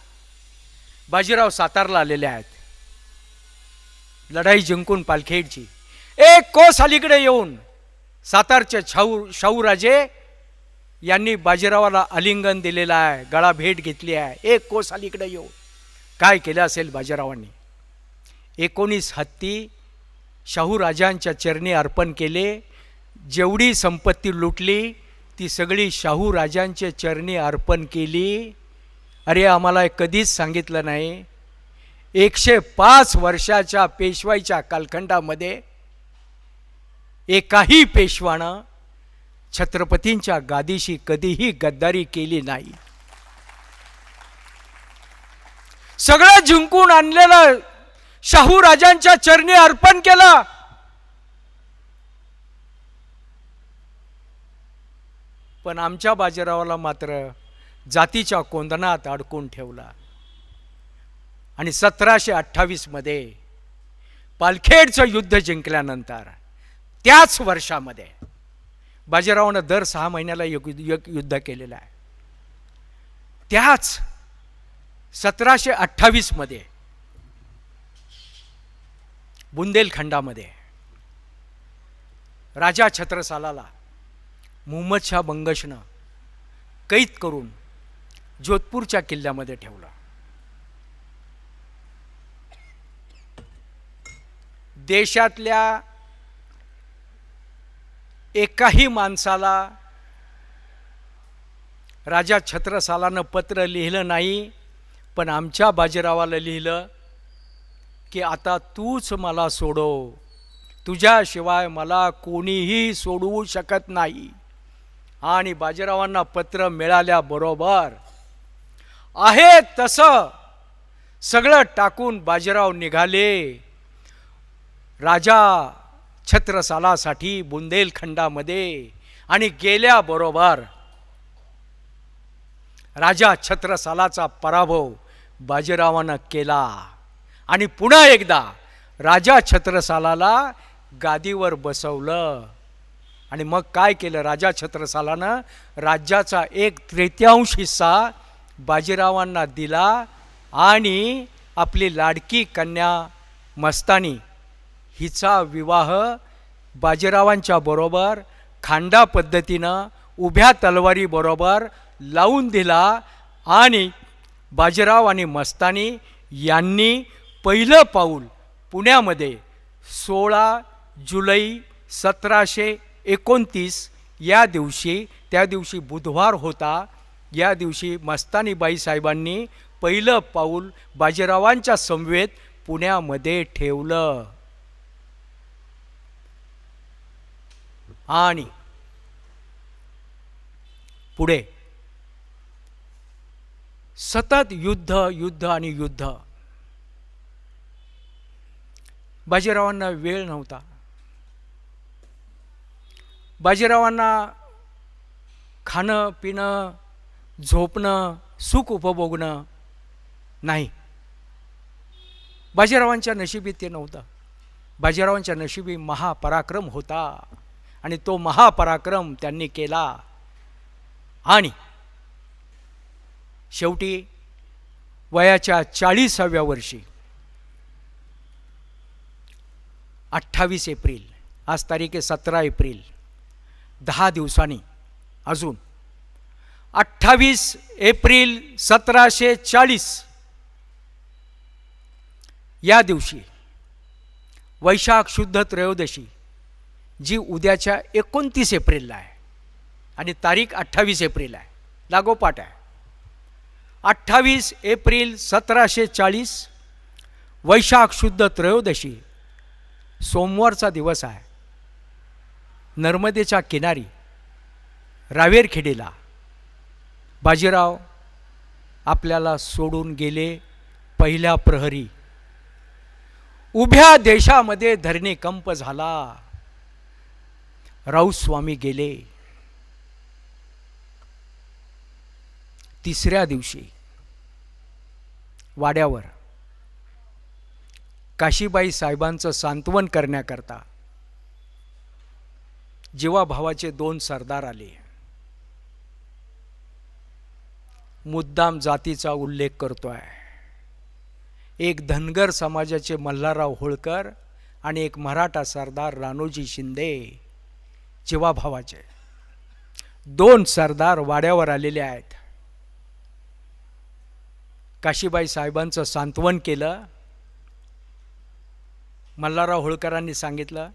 बाजीराव सातारला आलेले आहेत, लढाई जिंकून पालखेडची. एक कोस अलीकडे येऊन सातारचे शाहूराजे यांनी बाजीरावाला आलिंगन दिलेलं आहे, गळा भेट घेतली आहे. एक कोस अलीकडे येऊन काय केलं असेल बाजीरावांनी? 19 हत्ती शाहूराजांच्या चरणी अर्पण केले. जेवढी संपत्ती लुटली ती सगळी शाहूराजांच्या चरणी अर्पण केली. अरे आम्हाला कधीच सांगितलं नाही. 105 वर्षाच्या पेशवाईच्या कालखंडामध्ये एकाही पेशवानं छत्रपतींच्या गादीशी कधीही गद्दारी केली नाही. सगळं जिंकून आणलेलं शाहूराजांच्या चरणी अर्पण केलं. पण आमच्या बाजीरावाला मात्र जातीच्या कोंदणात अडकून ठेवला. आणि 1728 मध्ये पालखेडचं युद्ध जिंकल्यानंतर त्याच वर्षामध्ये बाजीरावानं दर 6 महिन्याला युद्ध केलेलं आहे. त्याच 1728 मध्ये बुंदेलखंडामध्ये राजा छत्रसालाला मुहम्मद शाह बंगशनं कैद करून जोधपूरच्या किल्ल्यामध्ये ठेवलं. देशातल्या एकाही माणसाला राजा छत्रसालानं पत्र लिहिलं नाही, पण आमच्या बाजीरावाला लिहिलं की आता तूच मला सोडव, तुझ्याशिवाय मला कोणीही सोडवू शकत नाही. आणि बाजीरावांना पत्र मिळाल्याबरोबर आहे तसं सगळं टाकून बाजीराव निघाले राजा छत्रसालासाठी बुंदेलखंडामध्ये. आणि गेल्याबरोबर राजा छत्रसालाचा पराभव बाजीरावानं केला. आणि पुन्हा एकदा राजा छत्रसालाला गादीवर बसवलं. आणि मग काय केलं राजा छत्रसालानं? राज्याचा 1/3 हिस्सा बाजीरावांना दिला आणि आपली लाडकी कन्या मस्तानी हिचा विवाह बाजीरावांच्या बरोबर खांडा पद्धतीनं उभ्या तलवारीबरोबर लावून दिला. आणि बाजीराव आणि मस्तानी यांनी पहिलं पाऊल पुण्यामध्ये 16 जुलै 1729 या दिवशी, त्या दिवशी बुधवार होता, या दिवशी मस्तानीबाई साहेबांनी पहिलं पाऊल बाजीरावांच्या समवेत पुण्यामध्ये ठेवलं. आणि पुढे सतत युद्ध युद्ध आणि युद्ध. बाजीरावांना वेळ नव्हता. बाजीरावांना खाणं पिणं झोपणं सुख उपभोगणं नाही. बाजीरावांच्या नशिबी ते नव्हतं. बाजीरावांच्या नशिबी महापराक्रम होता आणि तो महापराक्रम त्यांनी केला. आणि शेवटी वयाच्या 40व्या वर्षी 28 एप्रिल, आज तारीख आहे 17 एप्रिल, 10 दिवसांनी अजून 28 एप्रिल 1740 या दिवशी वैशाख शुद्ध त्रयोदशी, जी उद्याच्या 29 एप्रिलला आहे आणि तारीख 28 एप्रिल आहे, लागोपाठ आहे. 28 एप्रिल 1740 वैशाख शुद्ध त्रयोदशी सोमवारचा दिवस आहे. नर्मदेच्या किनारी रावेरखेडीला बाजीराव आपल्याला सोडून गेले. पहिल्या प्रहरी उभ्या देशामध्ये धरणीकंप झाला. राऊतस्वामी गेले. तिसऱ्या दिवशी वाड्यावर काशीबाई साहेबांचं सांत्वन करण्याकरता जीवाभावाचे 2 सरदार आले. मुद्दाम जातीचा उल्लेख करतोय. एक धनगर समाजाचे मल्हारराव होळकर आणि एक मराठा सरदार राणोजी शिंदे, जीवाभावाचे दोन सरदार वाड्यावर आलेले आहेत. काशीबाई साहेबांचं सांत्वन केलं. मल्हारराव होळकरांनी सांगितलं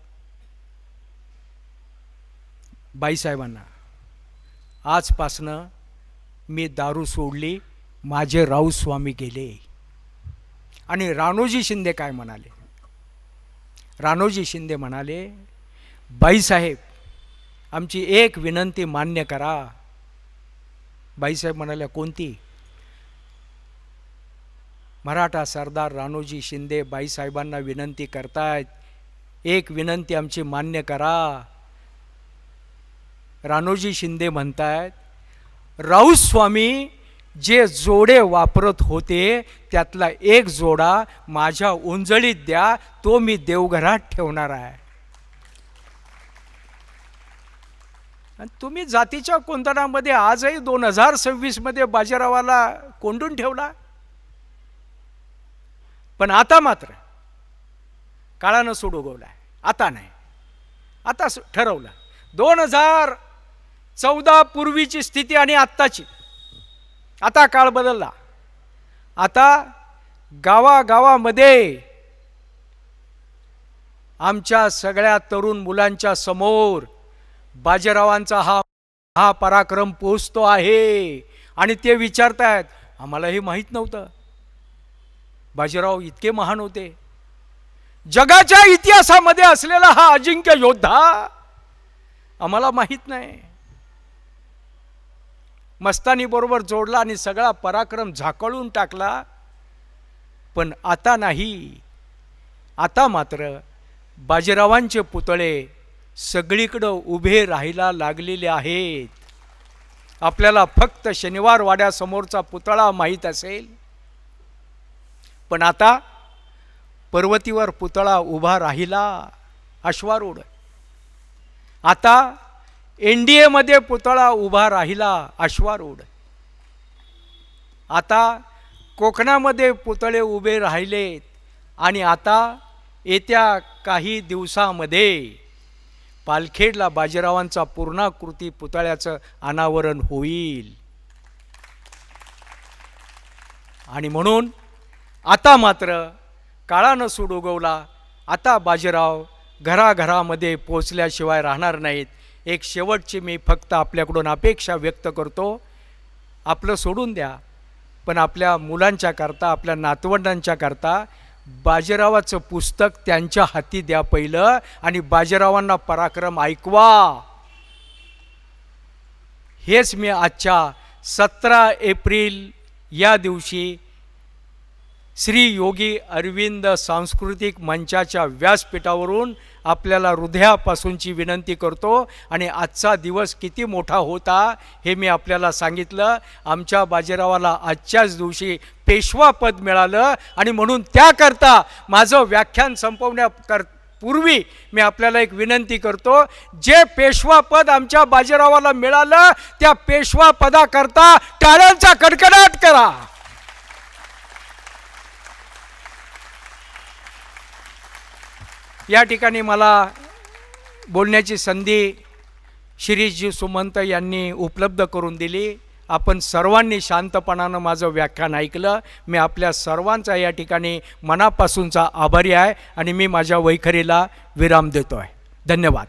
बाईसाहेबांना, आजपासनं मी दारू सोडली, माझे राऊस्वामी गेले. आणि राणोजी शिंदे काय म्हणाले? राणोजी शिंदे म्हणाले, बाईसाहेब आमची एक विनंती मान्य करा. बाईसाहेब म्हणाल्या, कोणती? मराठा सरदार राणोजी शिंदे बाईसाहेबांना विनंती करतायत, एक विनंती आमची मान्य करा. राणोजी शिंदे म्हणतायत, राऊस्वामी जे जोडे वापरत होते त्यातला एक जोडा माझ्या उंजळीत द्या, तो मी देवघरात ठेवणार आहे. आणि तुम्ही जातीच्या कोंदणामध्ये आजही 2026 मध्ये बाजीरावाला कोंडून ठेवला. पण आता मात्र काळानं सूड उगवलाय. आता नाही, आता ठरवलं. 2014 पूर्वीची स्थिती आणि आत्ताची, आता काळ बदलला. आता गावागावामध्ये आमच्या सगळ्या तरुण मुलांच्या समोर बाजीरावांचा हा पराक्रम पोचतो आहे. आणि ते विचारतायत, आम्हालाही माहीत नव्हतं बाजीराव इतके महान होते. जगाच्या इतिहासामध्ये असलेला हा अजिंक्य योद्धा आम्हाला माहीत नाही. मस्तानी बरोबर जोडला आणि सगळा पराक्रम झाकळून टाकला. पण आता नाही, आता मात्र बाजीरावांचे पुतळे सगळीकडं उभे राहायला लागलेले आहेत. आपल्याला फक्त शनिवार वाड्यासमोरचा पुतळा माहीत असेल, पण आता पर्वतीवर पुतळा उभा राहिला, अश्वारूढ. आता NDA मध्ये पुतळा उभा राहिला, अश्वारूढ. आता कोकणामध्ये पुतळे उभे राहिलेत. आणि आता येत्या काही दिवसामध्ये पालखेडला बाजीरावांचा पूर्णाकृती पुतळ्याचं अनावरण होईल. आणि म्हणून आता मात्र काळानं सूड उगवला. आता बाजीराव घराघरामध्ये पोचल्याशिवाय राहणार नाहीत. एक शेवटची मी फक्त आपल्याकडून अपेक्षा व्यक्त करतो, आपलं सोडून द्या, पण आपल्या मुलांच्या करता, आपल्या नातवंडांच्या करता बाजीरावाचं पुस्तक त्यांच्या हाती द्या पहिलं, आणि बाजीरावांना पराक्रम ऐकवा. हेच मी आजच्या 17 एप्रिल या दिवशी श्री योगी अरविंद सांस्कृतिक मंचाच्या व्यासपीठावरून आपल्याला हृदयापासूनची विनंती करतो. आणि आजचा दिवस किती मोठा होता हे मी आपल्याला सांगितलं. आमच्या बाजीरावाला आजच्याच दिवशी पेशवा पद मिळालं. आणि म्हणून त्याकरता माझं व्याख्यान पूर्वी मी आपल्याला एक विनंती करतो, जे पेशवा पद आमच्या बाजीरावाला मिळालं त्या पेशवा पदाकरता टाळ्यांचा कडकडाट करा. या ठिकाणी मला बोलण्याची संधी शिरीषजी सुमंत यांनी उपलब्ध करून दिली. आपण सर्वांनी शांतपणानं माझं व्याख्यान ऐकलं. मी आपल्या सर्वांचा या ठिकाणी मनापासूनचा आभारी आहे आणि मी माझ्या वैखरीला विराम देतो आहे. धन्यवाद.